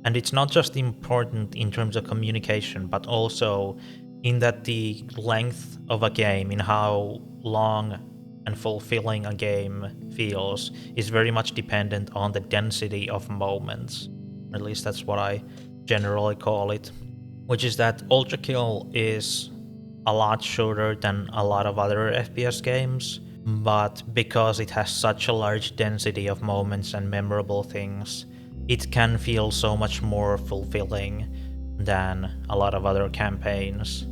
And it's not just important in terms of communication, but also in that the length of a game, in how long and fulfilling a game feels, is very much dependent on the density of moments. At least that's what I generally call it. Which is that ULTRAKILL is a lot shorter than a lot of other FPS games, but because it has such a large density of moments and memorable things, it can feel so much more fulfilling than a lot of other campaigns.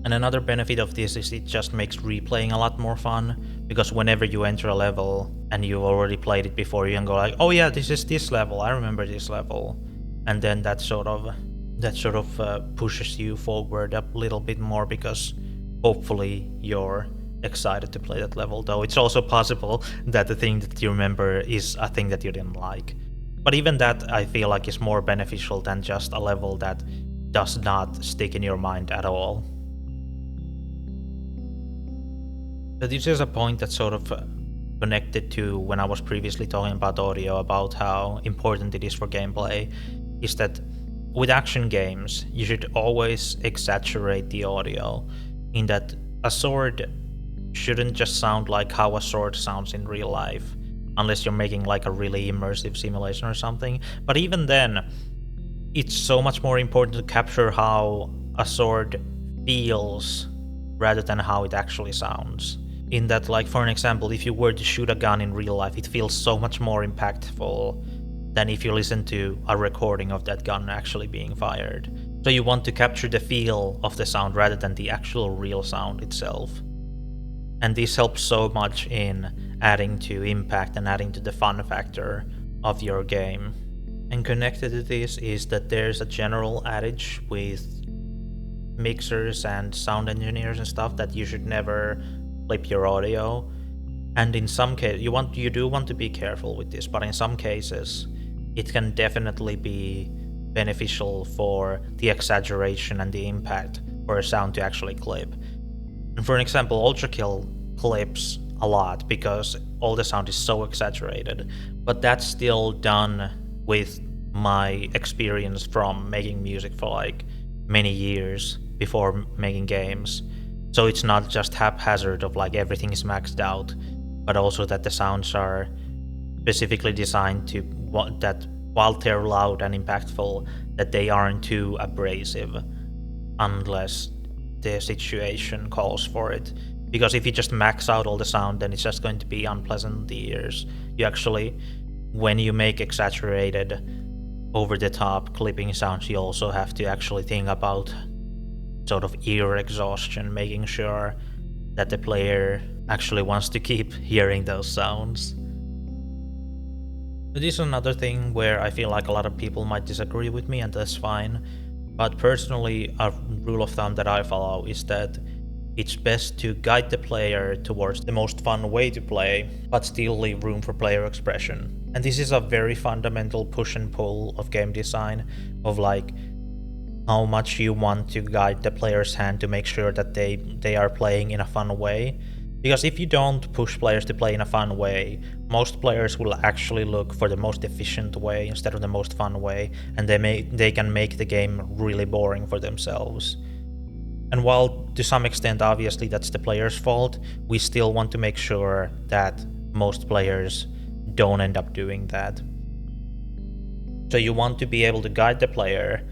And another benefit of this is it just makes replaying a lot more fun, because whenever you enter a level and you've already played it before, you can go like, oh yeah, this is this level, I remember this level. And then that sort of pushes you forward a little bit more, because hopefully you're excited to play that level, though it's also possible that the thing that you remember is a thing that you didn't like. But even that, I feel like, is more beneficial than just a level that does not stick in your mind at all. So this is a point that's sort of connected to when I was previously talking about audio, about how important it is for gameplay, is that with action games, you should always exaggerate the audio, in that a sword shouldn't just sound like how a sword sounds in real life, unless you're making like a really immersive simulation or something. But even then, it's so much more important to capture how a sword feels rather than how it actually sounds. In that, like, for an example, if you were to shoot a gun in real life, it feels so much more impactful than if you listen to a recording of that gun actually being fired. So you want to capture the feel of the sound rather than the actual real sound itself. And this helps so much in adding to impact and adding to the fun factor of your game. And connected to this is that there's a general adage with mixers and sound engineers and stuff that you should never clip your audio. And in some cases, you do want to be careful with this, but in some cases, it can definitely be beneficial for the exaggeration and the impact for a sound to actually clip. And for an example, ULTRAKILL clips a lot because all the sound is so exaggerated, but that's still done with my experience from making music for like many years before making games. So it's not just haphazard of like everything is maxed out, but also that the sounds are specifically designed to that while they're loud and impactful, that they aren't too abrasive unless the situation calls for it. Because if you just max out all the sound, then it's just going to be unpleasant in the ears. You actually, when you make exaggerated, over the top clipping sounds, you also have to actually think about sort of ear exhaustion, making sure that the player actually wants to keep hearing those sounds. This is another thing where I feel like a lot of people might disagree with me, and that's fine. But personally, a rule of thumb that I follow is that it's best to guide the player towards the most fun way to play, but still leave room for player expression. And this is a very fundamental push and pull of game design, of like how much you want to guide the player's hand to make sure that they are playing in a fun way. Because if you don't push players to play in a fun way, most players will actually look for the most efficient way instead of the most fun way, and they can make the game really boring for themselves. And while to some extent obviously that's the player's fault, we still want to make sure that most players don't end up doing that. So you want to be able to guide the player,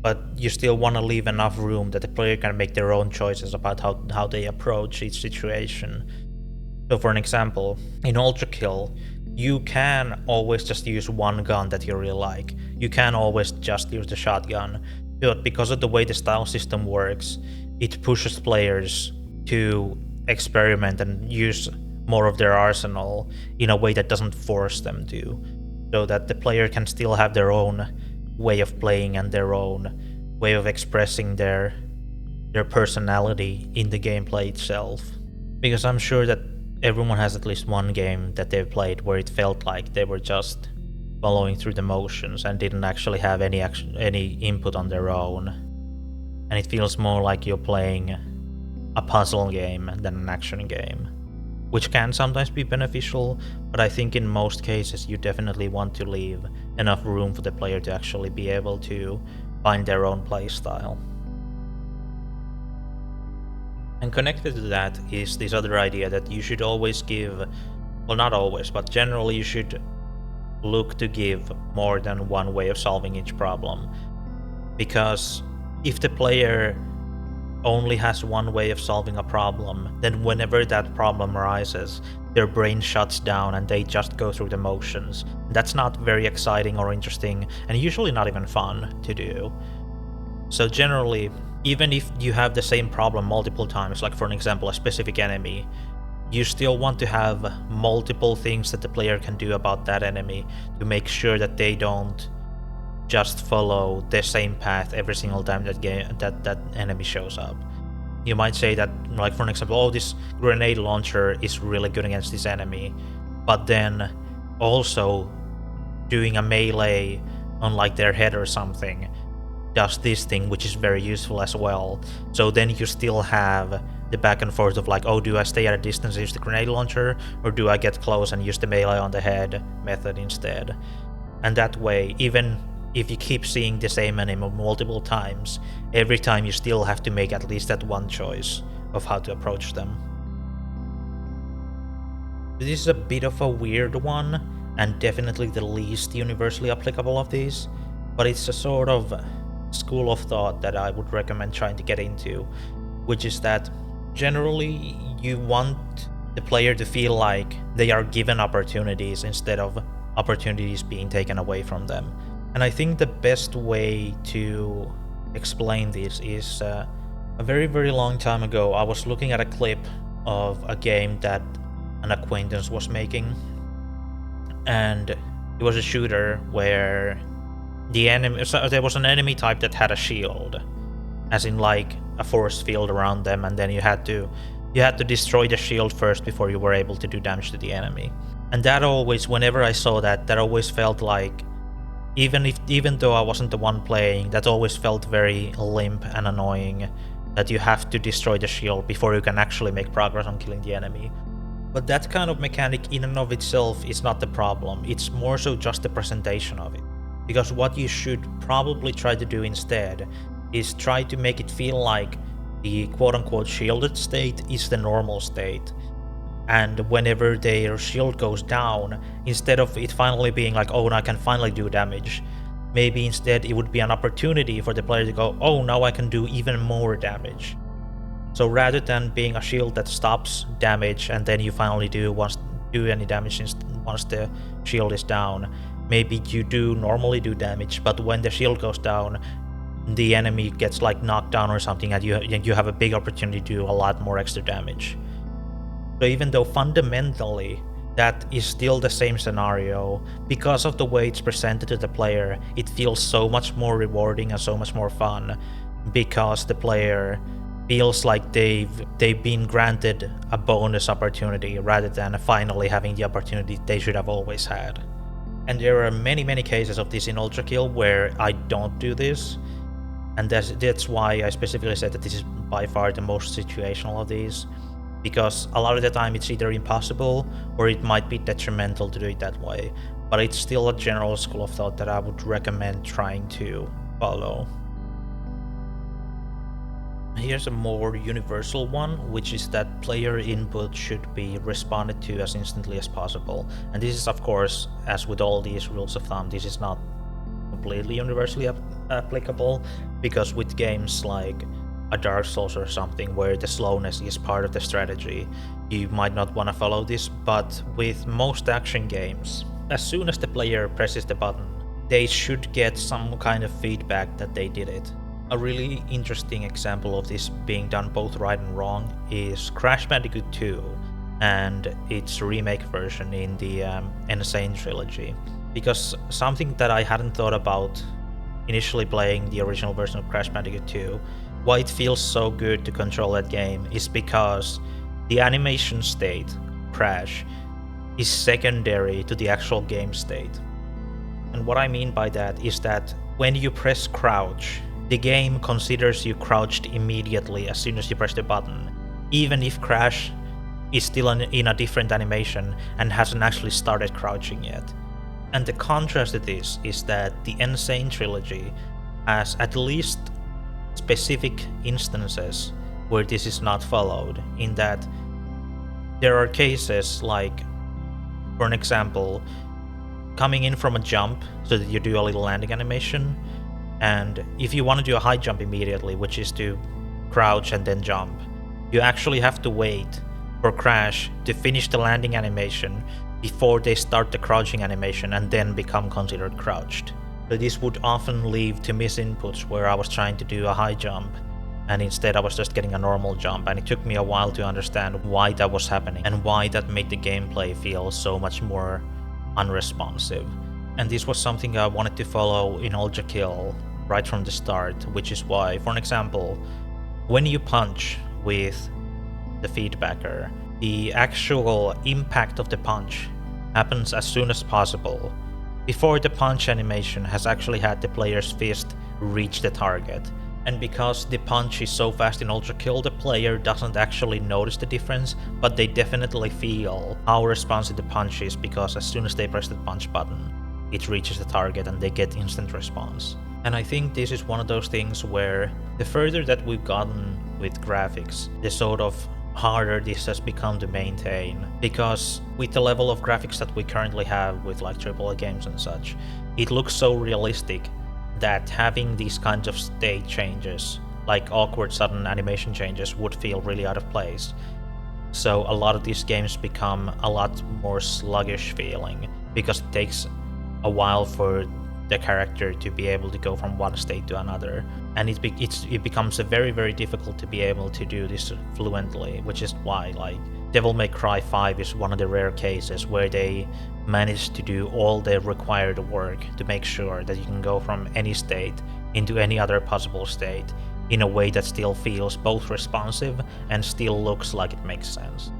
but you still want to leave enough room that the player can make their own choices about how they approach each situation. So for an example, in ULTRAKILL, you can always just use one gun that you really like. You can always just use the shotgun, but because of the way the style system works, it pushes players to experiment and use more of their arsenal in a way that doesn't force them to, so that the player can still have their own way of playing and their own way of expressing their personality in the gameplay itself. Because I'm sure that everyone has at least one game that they've played where it felt like they were just following through the motions and didn't actually have any input on their own. And it feels more like you're playing a puzzle game than an action game, which can sometimes be beneficial, but I think in most cases you definitely want to leave enough room for the player to actually be able to find their own playstyle. And connected to that is this other idea that you should always give, well, not always, but generally you should look to give more than one way of solving each problem. Because if the player only has one way of solving a problem, then whenever that problem arises, their brain shuts down and they just go through the motions. That's not very exciting or interesting, and usually not even fun to do. So generally, even if you have the same problem multiple times, like for an example, a specific enemy, you still want to have multiple things that the player can do about that enemy to make sure that they don't just follow the same path every single time that enemy shows up. You might say that, like for an example, oh, this grenade launcher is really good against this enemy, but then also doing a melee on like their head or something does this thing, which is very useful as well. So then you still have the back and forth of like, oh, do I stay at a distance and use the grenade launcher, or do I get close and use the melee on the head method instead? And that way, even if you keep seeing the same enemy multiple times, every time you still have to make at least that one choice of how to approach them. This is a bit of a weird one, and definitely the least universally applicable of these, but it's a sort of school of thought that I would recommend trying to get into, which is that generally you want the player to feel like they are given opportunities instead of opportunities being taken away from them. And I think the best way to explain this is a very, very long time ago, I was looking at a clip of a game that an acquaintance was making, and it was a shooter where there was an enemy type that had a shield, as in like a force field around them, and then you had to destroy the shield first before you were able to do damage to the enemy. And that always, whenever I saw that always felt like, even though I wasn't the one playing, that always felt very limp and annoying, that you have to destroy the shield before you can actually make progress on killing the enemy. But that kind of mechanic in and of itself is not the problem, it's more so just the presentation of it. Because what you should probably try to do instead is try to make it feel like the quote-unquote shielded state is the normal state. And whenever their shield goes down, instead of it finally being like, oh, now I can finally do damage, maybe instead it would be an opportunity for the player to go, oh, now I can do even more damage. So rather than being a shield that stops damage and then you finally do any damage once the shield is down, maybe you do normally do damage, but when the shield goes down, the enemy gets like knocked down or something, and you have a big opportunity to do a lot more extra damage. So even though fundamentally that is still the same scenario. Because of the way it's presented to the player, it feels so much more rewarding and so much more fun, because the player feels like they've been granted a bonus opportunity rather than finally having the opportunity they should have always had. And there are many cases of this in ULTRAKILL where I don't do this, and that's why I specifically said that this is by far the most situational of these, because a lot of the time it's either impossible or it might be detrimental to do it that way, but it's still a general school of thought that I would recommend trying to follow. Here's a more universal one, which is that player input should be responded to as instantly as possible. And this is, of course, as with all these rules of thumb, this is not completely universally applicable, because with games like a Dark Souls or something where the slowness is part of the strategy, you might not want to follow this. But with most action games, as soon as the player presses the button, they should get some kind of feedback that they did it. A really interesting example of this being done both right and wrong is Crash Bandicoot 2 and its remake version in the Insane trilogy. Because something that I hadn't thought about initially playing the original version of Crash Bandicoot 2, why it feels so good to control that game is because the animation state, Crash, is secondary to the actual game state. And what I mean by that is that when you press crouch, the game considers you crouched immediately as soon as you press the button, even if Crash is still in a different animation and hasn't actually started crouching yet. And the contrast to this is that the Insane trilogy has at least specific instances where this is not followed, in that there are cases like, for an example, coming in from a jump so that you do a little landing animation, and if you want to do a high jump immediately, which is to crouch and then jump, you actually have to wait for Crash to finish the landing animation before they start the crouching animation and then become considered crouched. So this would often lead to misinputs where I was trying to do a high jump and instead I was just getting a normal jump, and it took me a while to understand why that was happening and why that made the gameplay feel so much more unresponsive. And this was something I wanted to follow in ULTRAKILL right from the start, which is why, for an example, when you punch with the feedbacker, the actual impact of the punch happens as soon as possible, before the punch animation has actually had the player's fist reach the target. And because the punch is so fast in ULTRAKILL, the player doesn't actually notice the difference, but they definitely feel how responsive the punch is, because as soon as they press the punch button, it reaches the target and they get instant response. And I think this is one of those things where the further that we've gotten with graphics, the sort of harder this has become to maintain, because with the level of graphics that we currently have with like AAA games and such, it looks so realistic that having these kinds of state changes, like awkward sudden animation changes, would feel really out of place. So a lot of these games become a lot more sluggish feeling, because it takes a while for the character to be able to go from one state to another, and it becomes very difficult to be able to do this fluently, which is why like Devil May Cry 5 is one of the rare cases where they managed to do all the required work to make sure that you can go from any state into any other possible state in a way that still feels both responsive and still looks like it makes sense.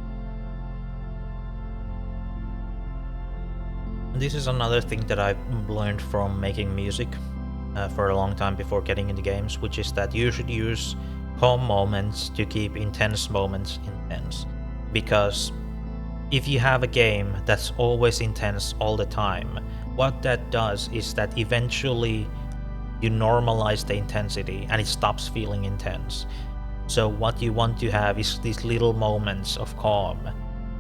This is another thing that I've learned from making music for a long time before getting into games, which is that you should use calm moments to keep intense moments intense. Because if you have a game that's always intense all the time, what that does is that eventually you normalize the intensity and it stops feeling intense. So what you want to have is these little moments of calm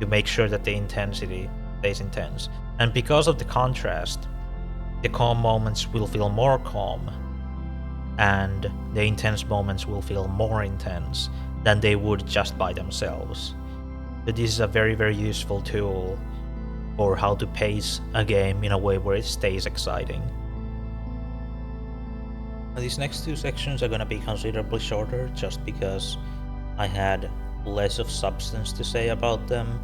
to make sure that the intensity stays intense. And because of the contrast, the calm moments will feel more calm and the intense moments will feel more intense than they would just by themselves. So this is a very useful tool for how to pace a game in a way where it stays exciting. These next two sections are going to be considerably shorter just because I had less of substance to say about them.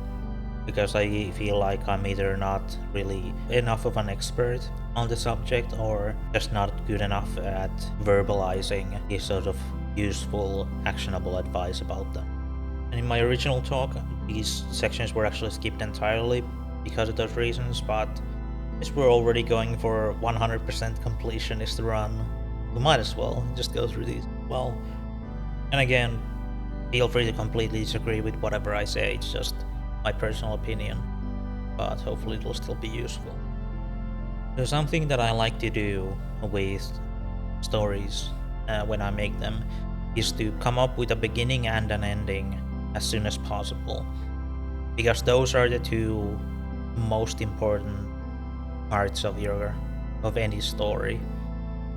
because I feel like I'm either not really enough of an expert on the subject or just not good enough at verbalizing this sort of useful, actionable advice about them. And in my original talk, these sections were actually skipped entirely because of those reasons, but since we're already going for 100% completionist run, we might as well just go through these. Well, and again, feel free to completely disagree with whatever I say, it's just my personal opinion, but hopefully it'll still be useful. So something that I like to do with stories when I make them is to come up with a beginning and an ending as soon as possible, because those are the two most important parts of any story,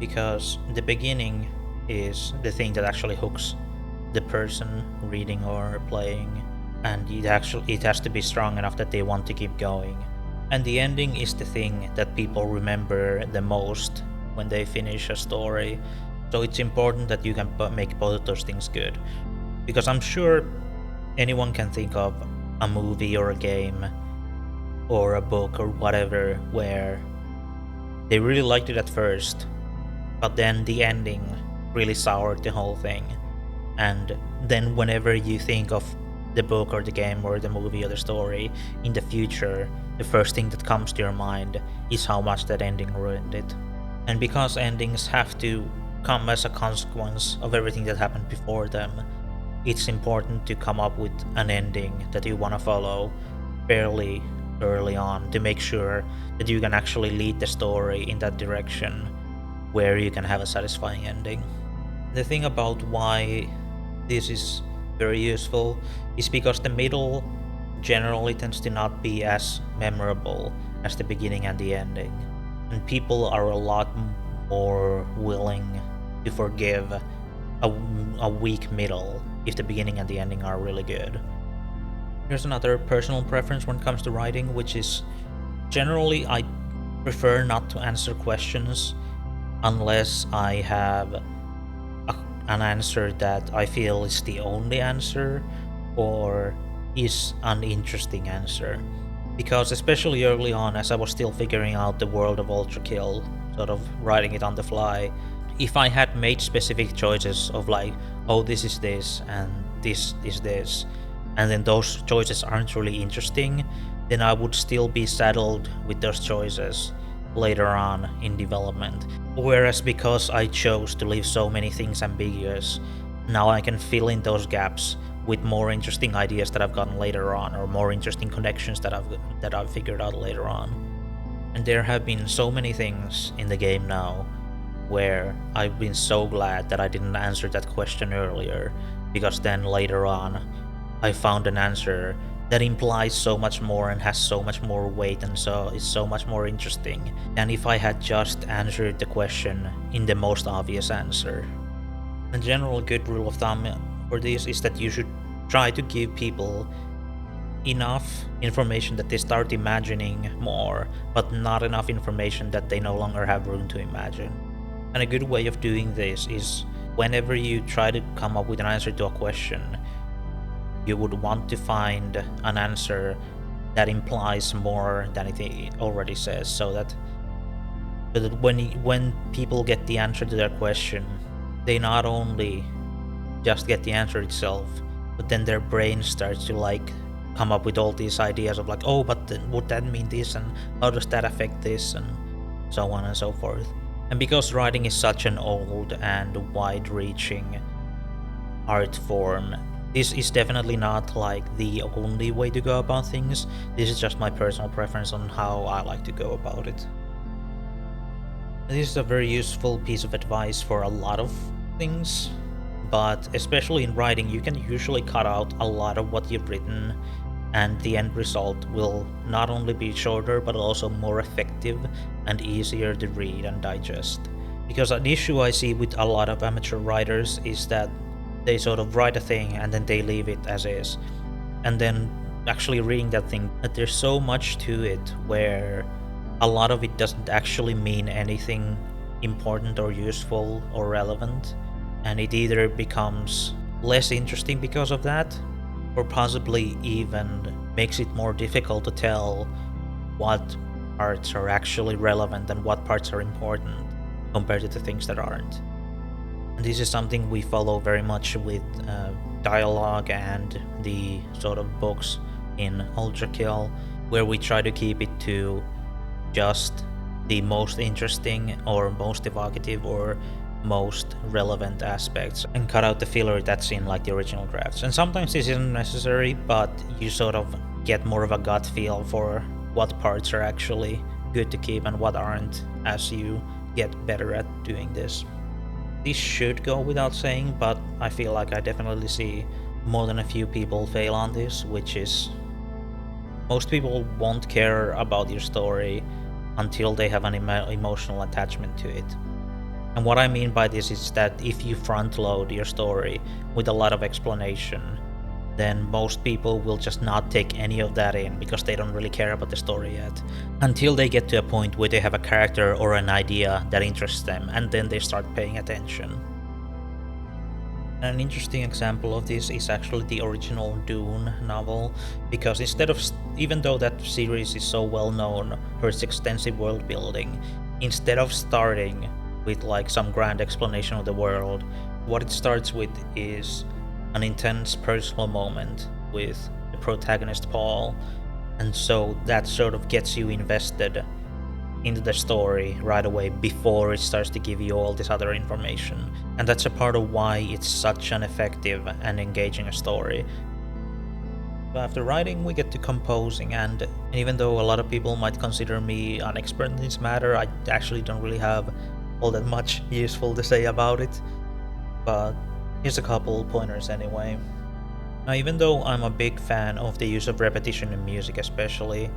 because the beginning is the thing that actually hooks the person reading or playing, and it has to be strong enough that they want to keep going. And the ending is the thing that people remember the most when they finish a story. So it's important that you can make both of those things good, because I'm sure anyone can think of a movie or a game or a book or whatever where they really liked it at first, but then the ending really soured the whole thing. And then whenever you think of the book or the game or the movie or the story in the future, the first thing that comes to your mind is how much that ending ruined it. And because endings have to come as a consequence of everything that happened before them, it's important to come up with an ending that you want to follow fairly early on to make sure that you can actually lead the story in that direction where you can have a satisfying ending. The thing about why this is very useful is because the middle generally tends to not be as memorable as the beginning and the ending, and people are a lot more willing to forgive a weak middle if the beginning and the ending are really good. Here's another personal preference when it comes to writing, which is generally I prefer not to answer questions unless I have an answer that I feel is the only answer or is an interesting answer. Because especially early on, as I was still figuring out the world of ULTRAKILL, sort of writing it on the fly, if I had made specific choices of like, oh, this is this and this is this, and then those choices aren't really interesting, then I would still be saddled with those choices later on in development. Whereas because I chose to leave so many things ambiguous, now I can fill in those gaps with more interesting ideas that I've gotten later on, or more interesting connections that I've figured out later on. And there have been so many things in the game now where I've been so glad that I didn't answer that question earlier, because then later on I found an answer that implies so much more and has so much more weight and so is so much more interesting than if I had just answered the question in the most obvious answer. A general good rule of thumb for this is that you should try to give people enough information that they start imagining more, but not enough information that they no longer have room to imagine. And a good way of doing this is whenever you try to come up with an answer to a question, you would want to find an answer that implies more than it already says, so that when people get the answer to their question, they not only just get the answer itself, but then their brain starts to like come up with all these ideas of like, oh, but then would that mean this, and how does that affect this, and so on and so forth. And because writing is such an old and wide-reaching art form, this is definitely not like the only way to go about things. This is just my personal preference on how I like to go about it. This is a very useful piece of advice for a lot of things, but especially in writing, you can usually cut out a lot of what you've written, and the end result will not only be shorter but also more effective and easier to read and digest. Because an issue I see with a lot of amateur writers is that they sort of write a thing and then they leave it as is, and then actually reading that thing, that there's so much to it where a lot of it doesn't actually mean anything important or useful or relevant, and it either becomes less interesting because of that, or possibly even makes it more difficult to tell what parts are actually relevant and what parts are important compared to the things that aren't. And this is something we follow very much with dialogue and the sort of books in ULTRAKILL, where we try to keep it to just the most interesting or most evocative or most relevant aspects and cut out the filler that's in like the original drafts. And sometimes this isn't necessary, but you sort of get more of a gut feel for what parts are actually good to keep and what aren't as you get better at doing this. This should go without saying, but I feel like I definitely see more than a few people fail on this, which is most people won't care about your story until they have an emotional attachment to it. And what I mean by this is that if you front load your story with a lot of explanation, then most people will just not take any of that in because they don't really care about the story yet, until they get to a point where they have a character or an idea that interests them, and then they start paying attention. An interesting example of this is actually the original Dune novel, because even though that series is so well known for its extensive world building, instead of starting with like some grand explanation of the world, what it starts with is an intense personal moment with the protagonist Paul, and so that sort of gets you invested into the story right away before it starts to give you all this other information. And that's a part of why it's such an effective and engaging story. So after writing, we get to composing, and even though a lot of people might consider me an expert in this matter, I actually don't really have all that much useful to say about it. But here's a couple pointers anyway. Now, even though I'm a big fan of the use of repetition in music, especially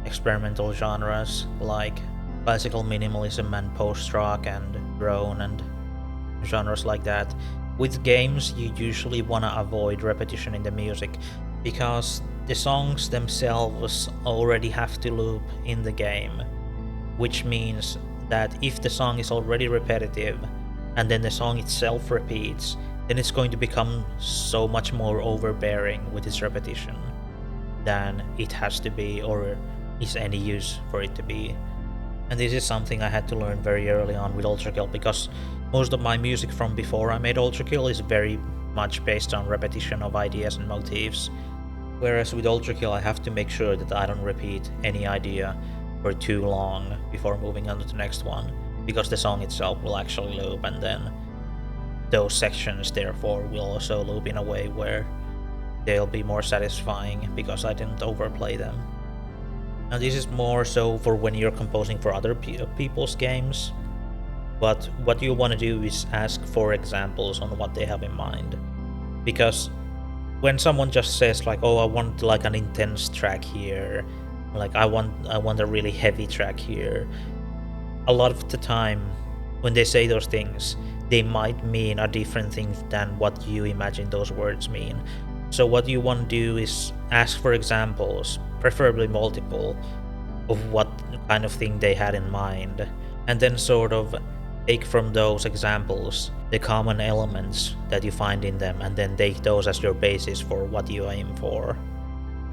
experimental genres like classical minimalism and post-rock and drone and genres like that, with games you usually want to avoid repetition in the music because the songs themselves already have to loop in the game, which means that if the song is already repetitive and then the song itself repeats, then it's going to become so much more overbearing with its repetition than it has to be or is any use for it to be. And this is something I had to learn very early on with ULTRAKILL, because most of my music from before I made ULTRAKILL is very much based on repetition of ideas and motifs, whereas with ULTRAKILL I have to make sure that I don't repeat any idea for too long before moving on to the next one, because the song itself will actually loop, and then those sections therefore will also loop in a way where they'll be more satisfying because I didn't overplay them. Now this is more so for when you're composing for other people's games, but what you want to do is ask for examples on what they have in mind, because when someone just says like, oh, I want like an intense track here, like I want a really heavy track here, a lot of the time when they say those things, they might mean a different thing than what you imagine those words mean. So what you want to do is ask for examples, preferably multiple, of what kind of thing they had in mind, and then sort of take from those examples the common elements that you find in them, and then take those as your basis for what you aim for.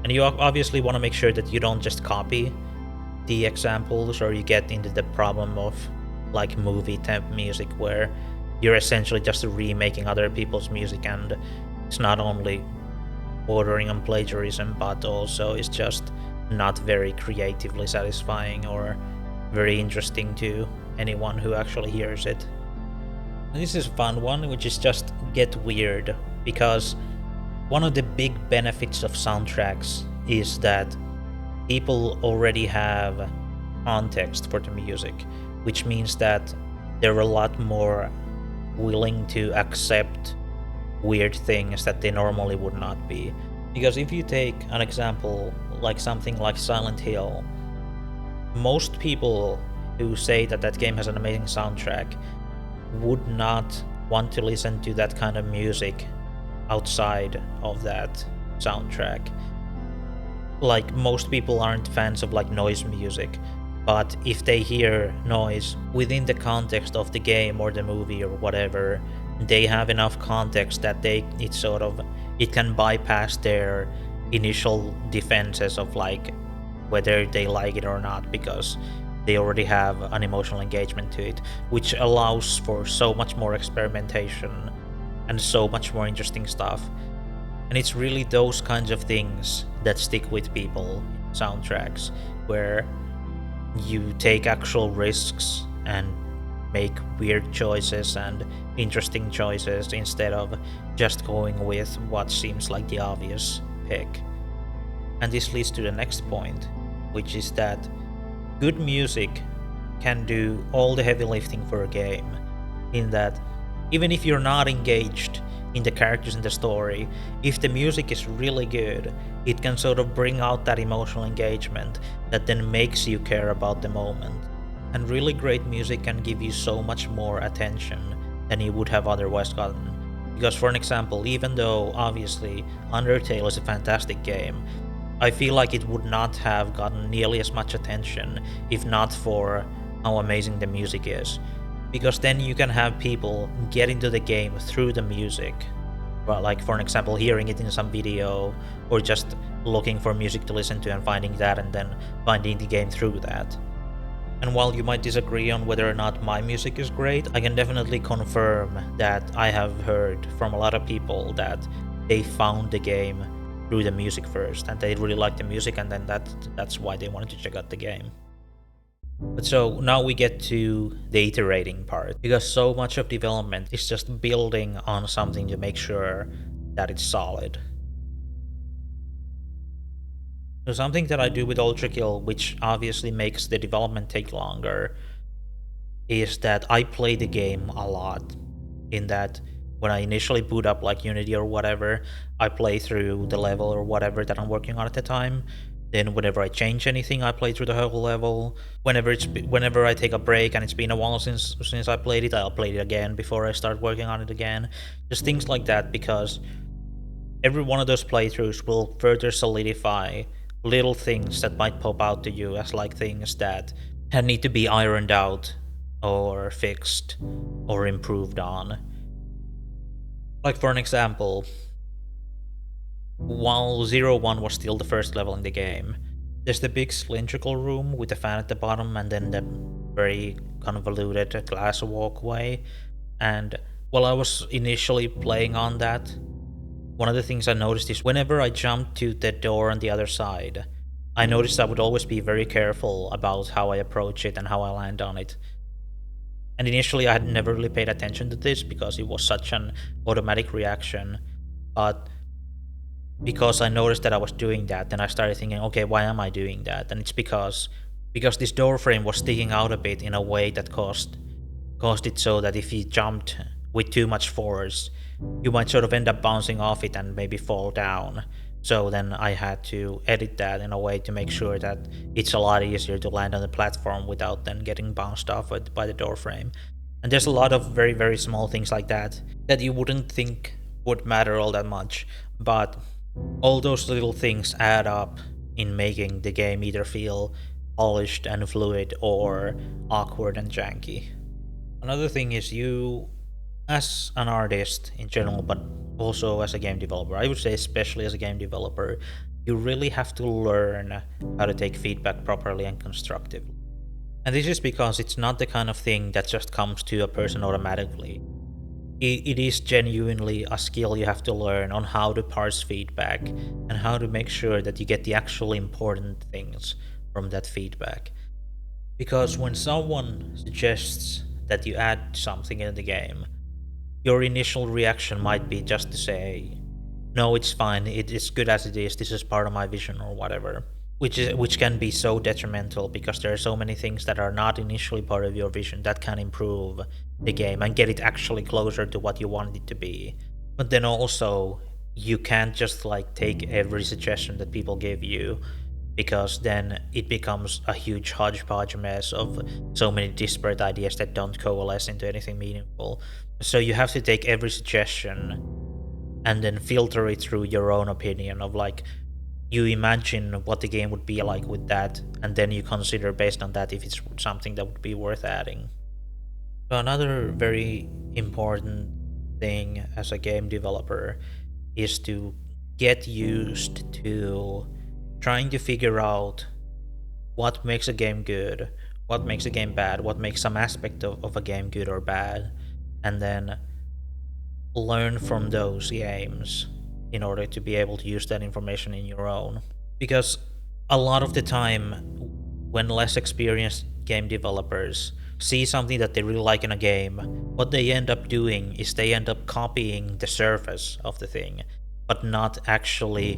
And you obviously want to make sure that you don't just copy the examples, or you get into the problem of like movie temp music where you're essentially just remaking other people's music, and it's not only bordering on plagiarism, but also it's just not very creatively satisfying or very interesting to anyone who actually hears it. And this is a fun one, which is just get weird, because one of the big benefits of soundtracks is that people already have context for the music, which means that they're a lot more willing to accept weird things that they normally would not be. Because if you take an example like something like Silent Hill, most people who say that that game has an amazing soundtrack would not want to listen to that kind of music outside of that soundtrack. Like, most people aren't fans of like noise music, but if they hear noise within the context of the game or the movie or whatever, they have enough context that it can bypass their initial defenses of like whether they like it or not, because they already have an emotional engagement to it, which allows for so much more experimentation and so much more interesting stuff. And it's really those kinds of things that stick with people in soundtracks, where you take actual risks and make weird choices and interesting choices instead of just going with what seems like the obvious pick. And this leads to the next point, which is that good music can do all the heavy lifting for a game, in that even if you're not engaged in the characters in the story, if the music is really good, it can sort of bring out that emotional engagement that then makes you care about the moment. And really great music can give you so much more attention than you would have otherwise gotten. Because for an example, even though obviously Undertale is a fantastic game, I feel like it would not have gotten nearly as much attention if not for how amazing the music is. Because then you can have people get into the game through the music. Well, like for an example, hearing it in some video, or just looking for music to listen to and finding that, and then finding the game through that. And while you might disagree on whether or not my music is great, I can definitely confirm that I have heard from a lot of people that they found the game through the music first, and they really liked the music, and then that's why they wanted to check out the game. But so now we get to the iterating part, because so much of development is just building on something to make sure that it's solid. So something that I do with ULTRAKILL, which obviously makes the development take longer, is that I play the game a lot. In that, when I initially boot up like Unity or whatever, I play through the level or whatever that I'm working on at the time. Then whenever I change anything, I play through the whole level. Whenever I take a break and it's been a while since I played it, I'll play it again before I start working on it again. Just things like that, because every one of those playthroughs will further solidify little things that might pop out to you as like things that need to be ironed out or fixed or improved on. Like for an example, while 01 was still the first level in the game, there's the big cylindrical room with the fan at the bottom, and then the very convoluted glass walkway. And while I was initially playing on that, one of the things I noticed is whenever I jumped to the door on the other side, I noticed I would always be very careful about how I approach it and how I land on it. And initially I had never really paid attention to this because it was such an automatic reaction. But because I noticed that I was doing that, then I started thinking, okay, why am I doing that? And it's because this door frame was sticking out a bit in a way that caused it so that if you jumped with too much force, you might sort of end up bouncing off it and maybe fall down. So then I had to edit that in a way to make sure that it's a lot easier to land on the platform without then getting bounced off by the door frame. And there's a lot of very, very small things like that you wouldn't think would matter all that much, but all those little things add up in making the game either feel polished and fluid or awkward and janky. Another thing is, you, as an artist in general, but also as a game developer, I would say especially as a game developer, you really have to learn how to take feedback properly and constructively. And this is because it's not the kind of thing that just comes to a person automatically. It is genuinely a skill you have to learn on how to parse feedback and how to make sure that you get the actually important things from that feedback. Because when someone suggests that you add something in the game, your initial reaction might be just to say, no, it's fine, it's good as it is, this is part of my vision or whatever. Which can be so detrimental, because there are so many things that are not initially part of your vision that can improve the game and get it actually closer to what you want it to be. But then also, you can't just like take every suggestion that people give you, because then it becomes a huge hodgepodge mess of so many disparate ideas that don't coalesce into anything meaningful. So you have to take every suggestion and then filter it through your own opinion of like, you imagine what the game would be like with that, and then you consider based on that if it's something that would be worth adding. So another very important thing as a game developer is to get used to trying to figure out what makes a game good, what makes a game bad, what makes some aspect of a game good or bad, and then learn from those games in order to be able to use that information in your own. Because a lot of the time, when less experienced game developers see something that they really like in a game, what they end up doing is they end up copying the surface of the thing, but not actually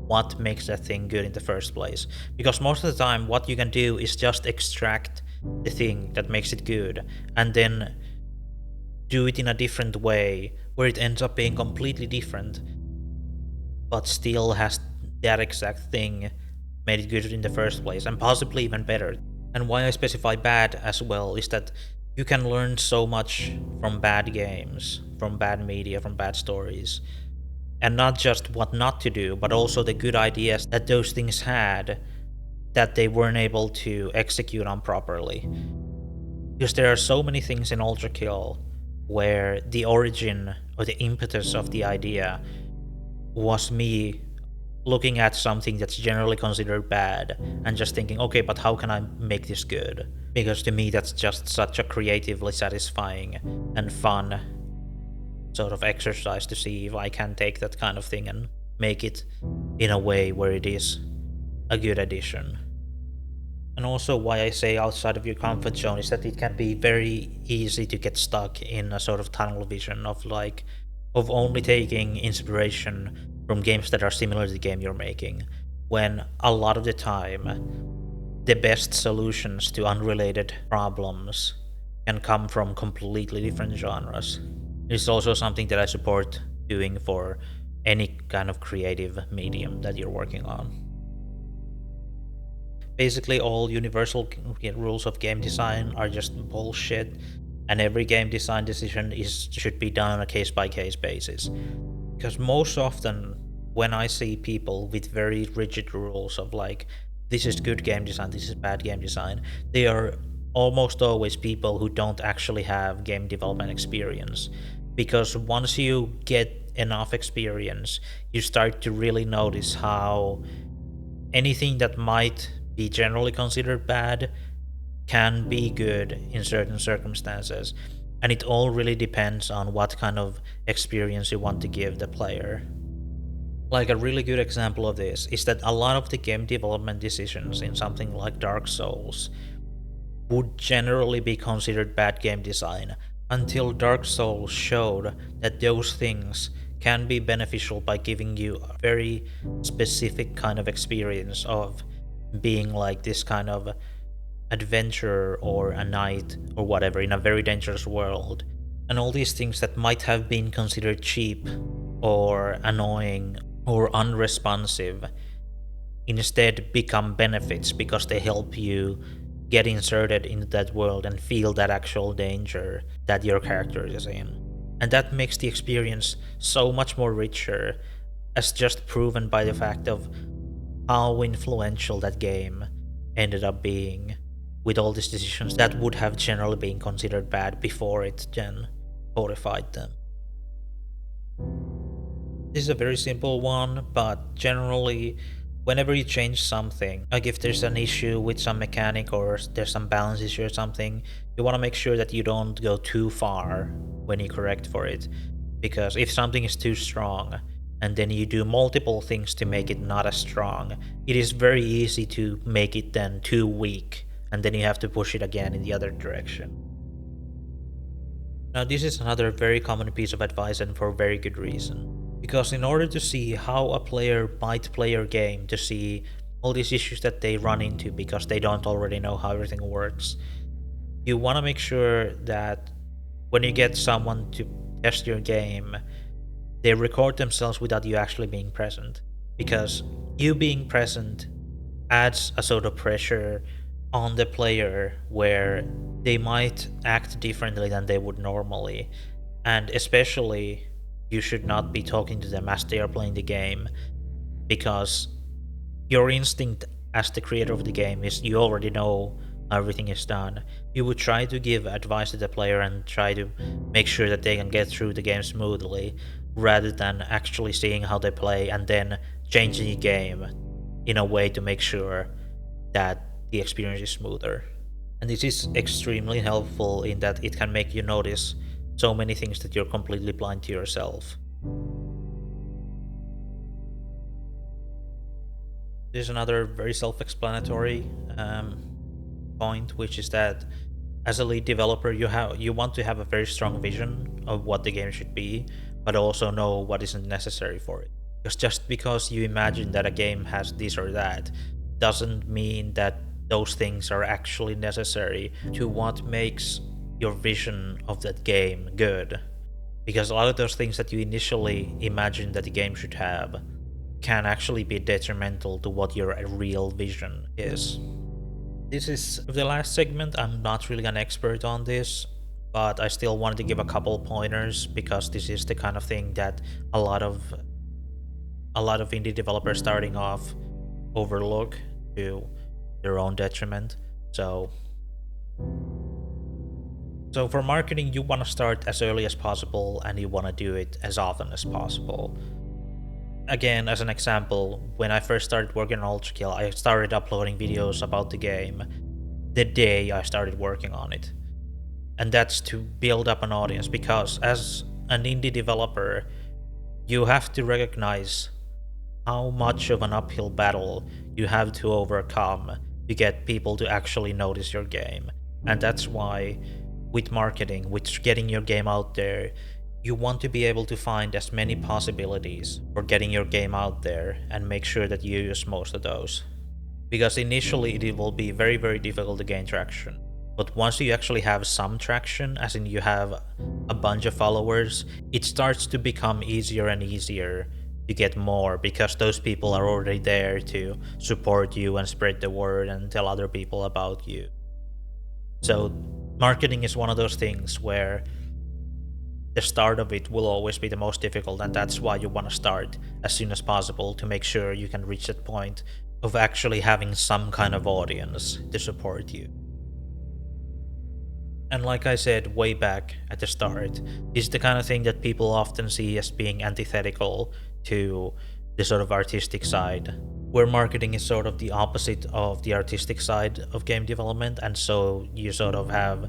what makes that thing good in the first place. Because most of the time, what you can do is just extract the thing that makes it good, and then do it in a different way, where it ends up being completely different, but still has that exact thing made it good in the first place, and possibly even better. And why I specify bad as well is that you can learn so much from bad games, from bad media, from bad stories. And not just what not to do, but also the good ideas that those things had that they weren't able to execute on properly. Because there are so many things in ULTRAKILL where the origin or the impetus of the idea was me looking at something that's generally considered bad and just thinking, okay, but how can I make this good? Because to me, that's just such a creatively satisfying and fun sort of exercise to see if I can take that kind of thing and make it in a way where it is a good addition. And also why I say outside of your comfort zone is that it can be very easy to get stuck in a sort of tunnel vision of only taking inspiration from games that are similar to the game you're making, when a lot of the time the best solutions to unrelated problems can come from completely different genres. It's also something that I support doing for any kind of creative medium that you're working on. Basically, all universal rules of game design are just bullshit, and every game design decision should be done on a case-by-case basis. Because most often, when I see people with very rigid rules of this is good game design, this is bad game design, they are almost always people who don't actually have game development experience. Because once you get enough experience, you start to really notice how anything that might be generally considered bad can be good in certain circumstances, and it all really depends on what kind of experience you want to give the player. Like a really good example of this is that a lot of the game development decisions in something like Dark Souls would generally be considered bad game design until Dark Souls showed that those things can be beneficial by giving you a very specific kind of experience of being this kind of adventurer or a knight or whatever in a very dangerous world. And all these things that might have been considered cheap or annoying or unresponsive instead become benefits because they help you get inserted into that world and feel that actual danger that your character is in. And that makes the experience so much more richer, as just proven by the fact of how influential that game ended up being with all these decisions that would have generally been considered bad before it then codified them. This is a very simple one, but generally, whenever you change something, like if there's an issue with some mechanic or there's some balance issue or something, you want to make sure that you don't go too far when you correct for it. Because if something is too strong, and then you do multiple things to make it not as strong, it is very easy to make it then too weak, and then you have to push it again in the other direction. Now this is another very common piece of advice, and for a very good reason. Because in order to see how a player might play your game, to see all these issues that they run into because they don't already know how everything works, you want to make sure that when you get someone to test your game, they record themselves without you actually being present. Because you being present adds a sort of pressure on the player where they might act differently than they would normally. And especially, you should not be talking to them as they are playing the game, because your instinct as the creator of the game is you already know how everything is done. You would try to give advice to the player and try to make sure that they can get through the game smoothly, rather than actually seeing how they play and then changing the game in a way to make sure that the experience is smoother. And this is extremely helpful in that it can make you notice so many things that you're completely blind to yourself. There's another very self-explanatory point, which is that as a lead developer, you want to have a very strong vision of what the game should be, but also know what isn't necessary for it. Because just because you imagine that a game has this or that doesn't mean that those things are actually necessary to what makes your vision of that game good. Because a lot of those things that you initially imagine that the game should have can actually be detrimental to what your real vision is. This is the last segment. I'm not really an expert on this, but I still wanted to give a couple pointers because this is the kind of thing that a lot of indie developers starting off overlook to their own detriment. So for marketing, you want to start as early as possible and you want to do it as often as possible. Again, as an example, when I first started working on ULTRAKILL, I started uploading videos about the game the day I started working on it. And that's to build up an audience, because as an indie developer, you have to recognize how much of an uphill battle you have to overcome to get people to actually notice your game. And that's why with marketing, with getting your game out there, you want to be able to find as many possibilities for getting your game out there and make sure that you use most of those. Because initially it will be very, very difficult to gain traction. But once you actually have some traction, as in you have a bunch of followers, it starts to become easier and easier to get more, because those people are already there to support you and spread the word and tell other people about you. So marketing is one of those things where the start of it will always be the most difficult, and that's why you want to start as soon as possible to make sure you can reach that point of actually having some kind of audience to support you. And like I said way back at the start, this is the kind of thing that people often see as being antithetical to the sort of artistic side, where marketing is sort of the opposite of the artistic side of game development, and so you sort of have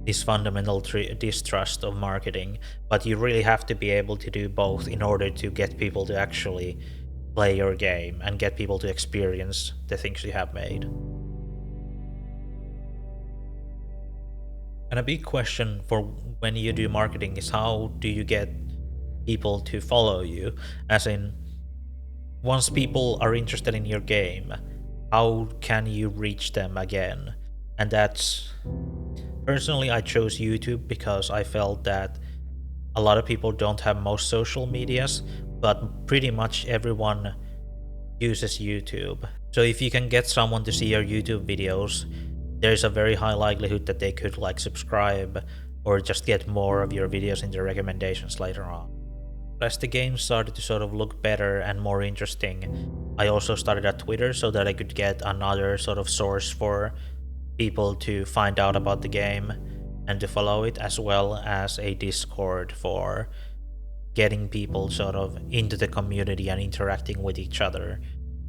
this fundamental distrust of marketing, but you really have to be able to do both in order to get people to actually play your game and get people to experience the things you have made. And a big question for when you do marketing is, how do you get people to follow you? As in, once people are interested in your game, how can you reach them again? And that's... Personally, I chose YouTube because I felt that a lot of people don't have most social medias, but pretty much everyone uses YouTube. So if you can get someone to see your YouTube videos, there's a very high likelihood that they could subscribe or just get more of your videos in their recommendations later on. As the game started to sort of look better and more interesting, I also started a Twitter so that I could get another sort of source for people to find out about the game and to follow it, as well as a Discord for getting people sort of into the community and interacting with each other,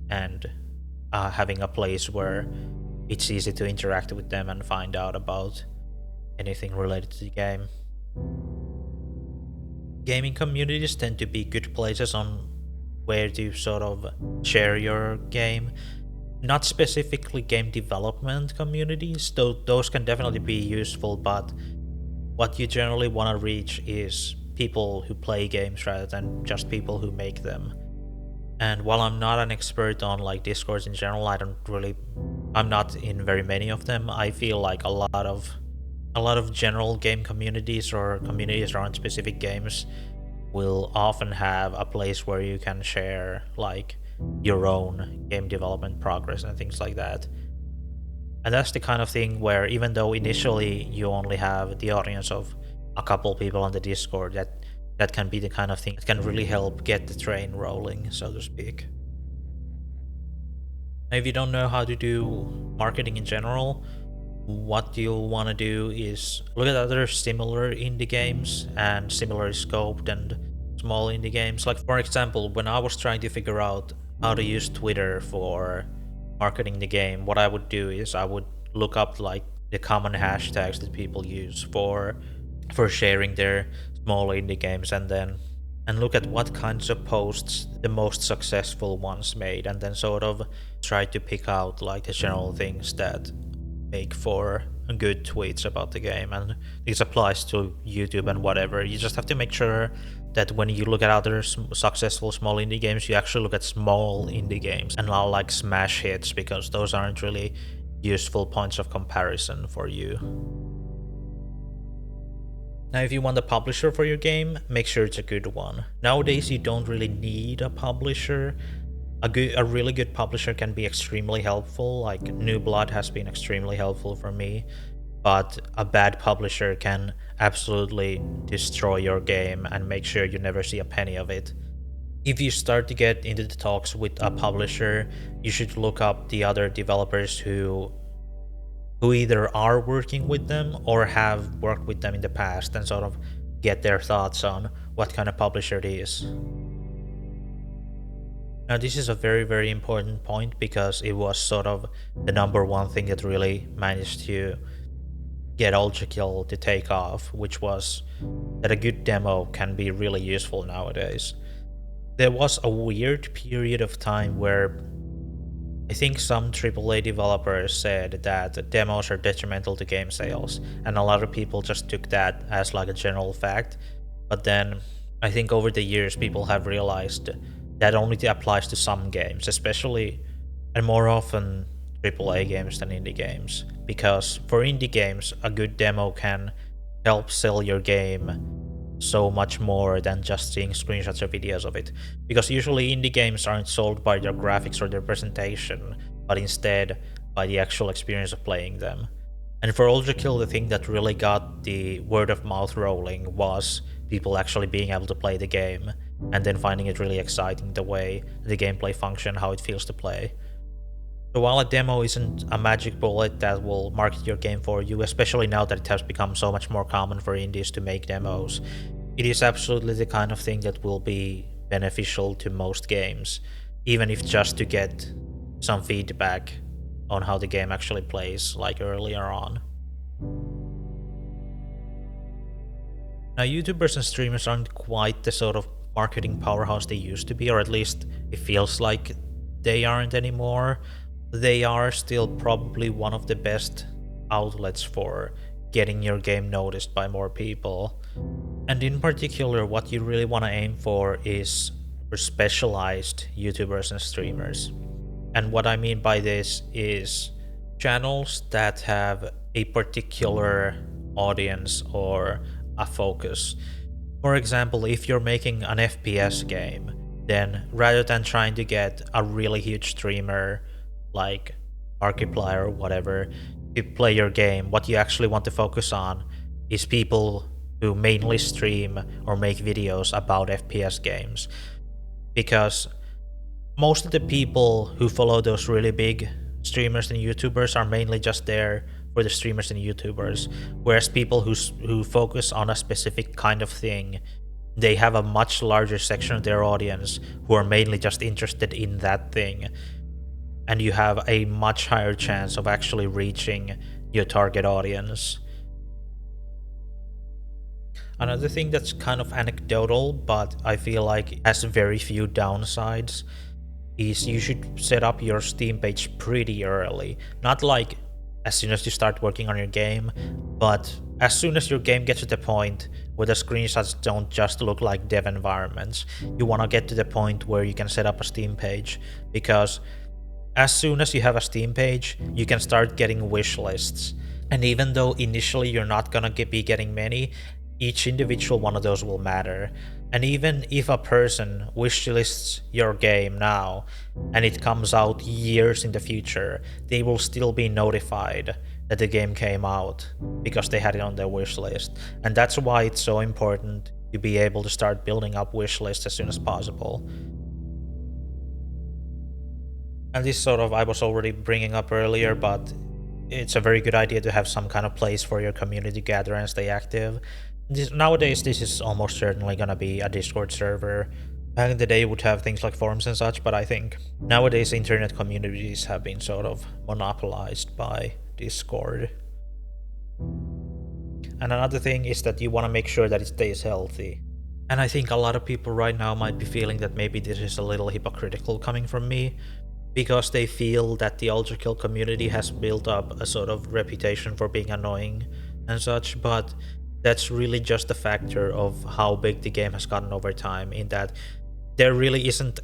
and having a place where it's easy to interact with them and find out about anything related to the game. Gaming communities tend to be good places on where to sort of share your game. Not specifically game development communities, though those can definitely be useful, but what you generally want to reach is people who play games rather than just people who make them. And while I'm not an expert on Discords in general, I'm not in very many of them. I feel like a lot of general game communities or communities around specific games will often have a place where you can share your own game development progress and things like that. And that's the kind of thing where, even though initially you only have the audience of a couple people on the Discord, that can be the kind of thing that can really help get the train rolling, so to speak. Now, if you don't know how to do marketing in general, what you'll want to do is look at other similar indie games and similarly scoped and small indie games. Like for example, when I was trying to figure out how to use Twitter for marketing the game, what I would do is I would look up like the common hashtags that people use for sharing their small indie games, and look at what kinds of posts the most successful ones made, and then sort of try to pick out like the general things that make for good tweets about the game. And this applies to YouTube and whatever. You just have to make sure that when you look at other successful small indie games, you actually look at small indie games and not like smash hits, because those aren't really useful points of comparison for you. Now, if you want a publisher for your game, make sure it's a good one. Nowadays, you don't really need a publisher. A really good publisher can be extremely helpful, like New Blood has been extremely helpful for me, but a bad publisher can absolutely destroy your game and make sure you never see a penny of it. If you start to get into the talks with a publisher, you should look up the other developers who either are working with them or have worked with them in the past, and sort of get their thoughts on what kind of publisher it is. Now, this is a very, very important point, because it was sort of the number one thing that really managed to get ULTRAKILL to take off, which was that a good demo can be really useful nowadays. There was a weird period of time where I think some AAA developers said that demos are detrimental to game sales, and a lot of people just took that as like a general fact. But then I think over the years people have realized that only applies to some games, especially and more often AAA games than indie games. Because for indie games, a good demo can help sell your game so much more than just seeing screenshots or videos of it. Because usually indie games aren't sold by their graphics or their presentation, but instead by the actual experience of playing them. And for ULTRAKILL, the thing that really got the word of mouth rolling was people actually being able to play the game, and then finding it really exciting, the way the gameplay function, how it feels to play. So while a demo isn't a magic bullet that will market your game for you, especially now that it has become so much more common for indies to make demos, it is absolutely the kind of thing that will be beneficial to most games, even if just to get some feedback on how the game actually plays, like earlier on. Now, YouTubers and streamers aren't quite the sort of marketing powerhouse they used to be, or at least it feels like they aren't anymore. They are still probably one of the best outlets for getting your game noticed by more people. And in particular, what you really want to aim for is for specialized YouTubers and streamers. And what I mean by this is channels that have a particular audience or a focus. For example, if you're making an FPS game, then rather than trying to get a really huge streamer like Markiplier or whatever to play your game, what you actually want to focus on is people who mainly stream or make videos about FPS games. Because most of the people who follow those really big streamers and YouTubers are mainly just there for the streamers and YouTubers, whereas people who focus on a specific kind of thing, they have a much larger section of their audience who are mainly just interested in that thing, and you have a much higher chance of actually reaching your target audience. Another thing that's kind of anecdotal, but I feel like has very few downsides, is you should set up your Steam page pretty early. Not like as soon as you start working on your game, but as soon as your game gets to the point where the screenshots don't just look like dev environments. You want to get to the point where you can set up a Steam page, because as soon as you have a Steam page, you can start getting wish lists. And even though initially you're not gonna be getting many, each individual one of those will matter. And even if a person wishlists your game now, and it comes out years in the future, they will still be notified that the game came out because they had it on their wish list. And that's why it's so important to be able to start building up wish lists as soon as possible. And this sort of I was already bringing up earlier, but it's a very good idea to have some kind of place for your community to gather and stay active. Nowadays, this is almost certainly gonna be a Discord server. Back in the day, you would have things like forums and such, but I think nowadays internet communities have been sort of monopolized by Discord. And another thing is that you want to make sure that it stays healthy. And I think a lot of people right now might be feeling that maybe this is a little hypocritical coming from me, because they feel that the ULTRAKILL community has built up a sort of reputation for being annoying and such, but that's really just a factor of how big the game has gotten over time, in that there really isn't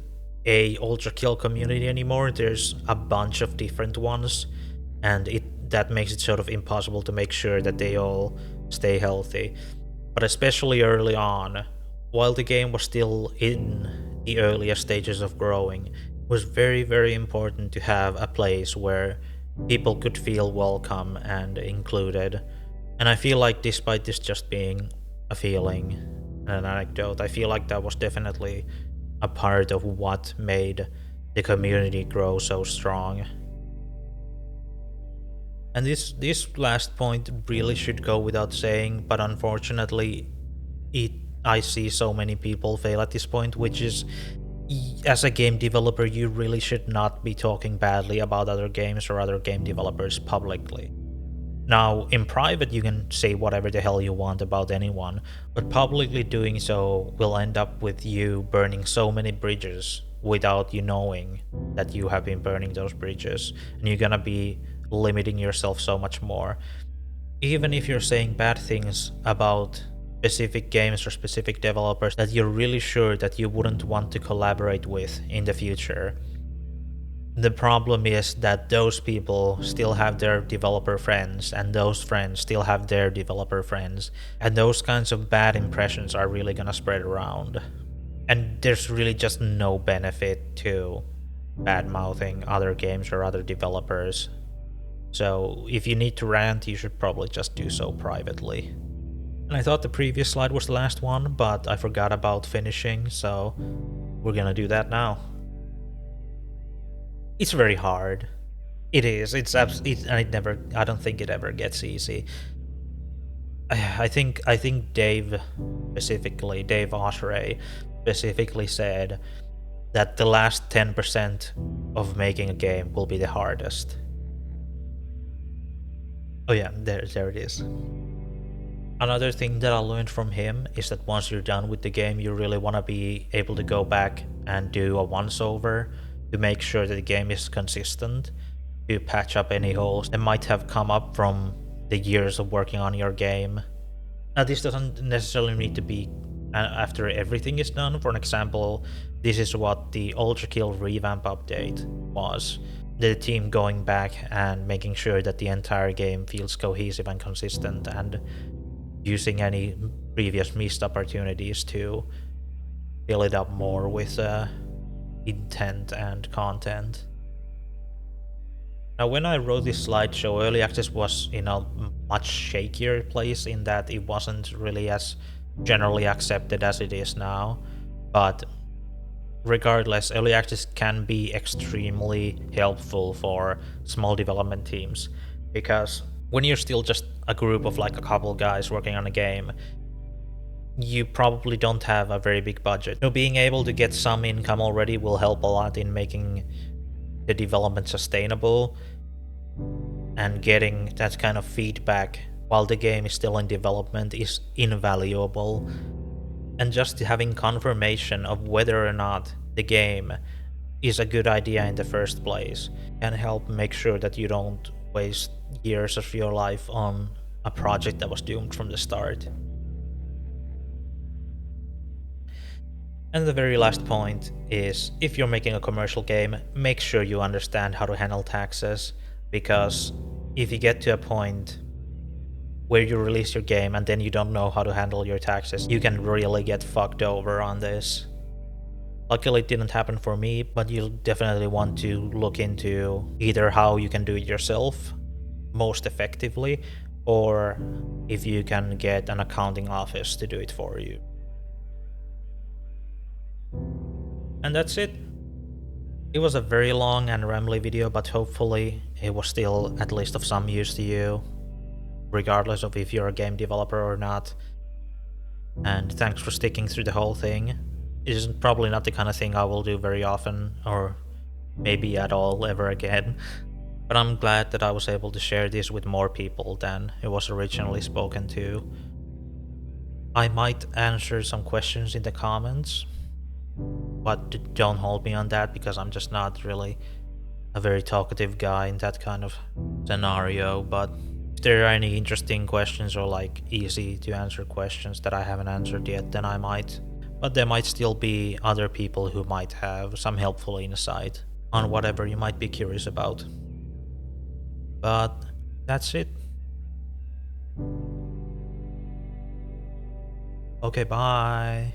a ULTRAKILL community anymore. There's a bunch of different ones, and that makes it sort of impossible to make sure that they all stay healthy. But especially early on, while the game was still in the earliest stages of growing, it was very, very important to have a place where people could feel welcome and included. And I feel like, despite this just being a feeling and an anecdote, I feel like that was definitely a part of what made the community grow so strong. And this last point really should go without saying, but unfortunately, I see so many people fail at this point, which is, as a game developer, you really should not be talking badly about other games or other game developers publicly. Now, in private, you can say whatever the hell you want about anyone, but publicly doing so will end up with you burning so many bridges without you knowing that you have been burning those bridges, and you're gonna be limiting yourself so much more. Even if you're saying bad things about specific games or specific developers that you're really sure that you wouldn't want to collaborate with in the future, the problem is that those people still have their developer friends, and those friends still have their developer friends, and those kinds of bad impressions are really gonna spread around. And there's really just no benefit to bad-mouthing other games or other developers. So if you need to rant, you should probably just do so privately. And I thought the previous slide was the last one, but I forgot about finishing, so we're gonna do that now. It's very hard. It is. And I don't think it ever gets easy. I think Dave Oshray specifically said that the last 10% of making a game will be the hardest. Oh yeah, there it is. Another thing that I learned from him is that once you're done with the game, you really want to be able to go back and do a once-over to make sure that the game is consistent, to patch up any holes that might have come up from the years of working on your game. Now, this doesn't necessarily need to be after everything is done. For an example, this is what the ULTRAKILL revamp update was. The team going back and making sure that the entire game feels cohesive and consistent, and using any previous missed opportunities to fill it up more with intent and content. Now, when I wrote this slideshow, early access was in a much shakier place, in that it wasn't really as generally accepted as it is now. But regardless, early access can be extremely helpful for small development teams, because when you're still just a group of like a couple guys working on a game, you probably don't have a very big budget. Being able to get some income already will help a lot in making the development sustainable, and getting that kind of feedback while the game is still in development is invaluable. And just having confirmation of whether or not the game is a good idea in the first place can help make sure that you don't waste years of your life on a project that was doomed from the start. And the very last point is, if you're making a commercial game, make sure you understand how to handle taxes, because if you get to a point where you release your game and then you don't know how to handle your taxes, you can really get fucked over on this. Luckily it didn't happen for me, but you'll definitely want to look into either how you can do it yourself most effectively, or if you can get an accounting office to do it for you. And that's it. It was a very long and rambly video, but hopefully it was still at least of some use to you, regardless of if you're a game developer or not. And thanks for sticking through the whole thing. It is probably not the kind of thing I will do very often, or maybe at all ever again. But I'm glad that I was able to share this with more people than it was originally spoken to. I might answer some questions in the comments, but don't hold me on that because I'm just not really a very talkative guy in that kind of scenario. But if there are any interesting questions or like easy to answer questions that I haven't answered yet, then I might. But there might still be other people who might have some helpful insight on whatever you might be curious about. But that's it. Okay, bye.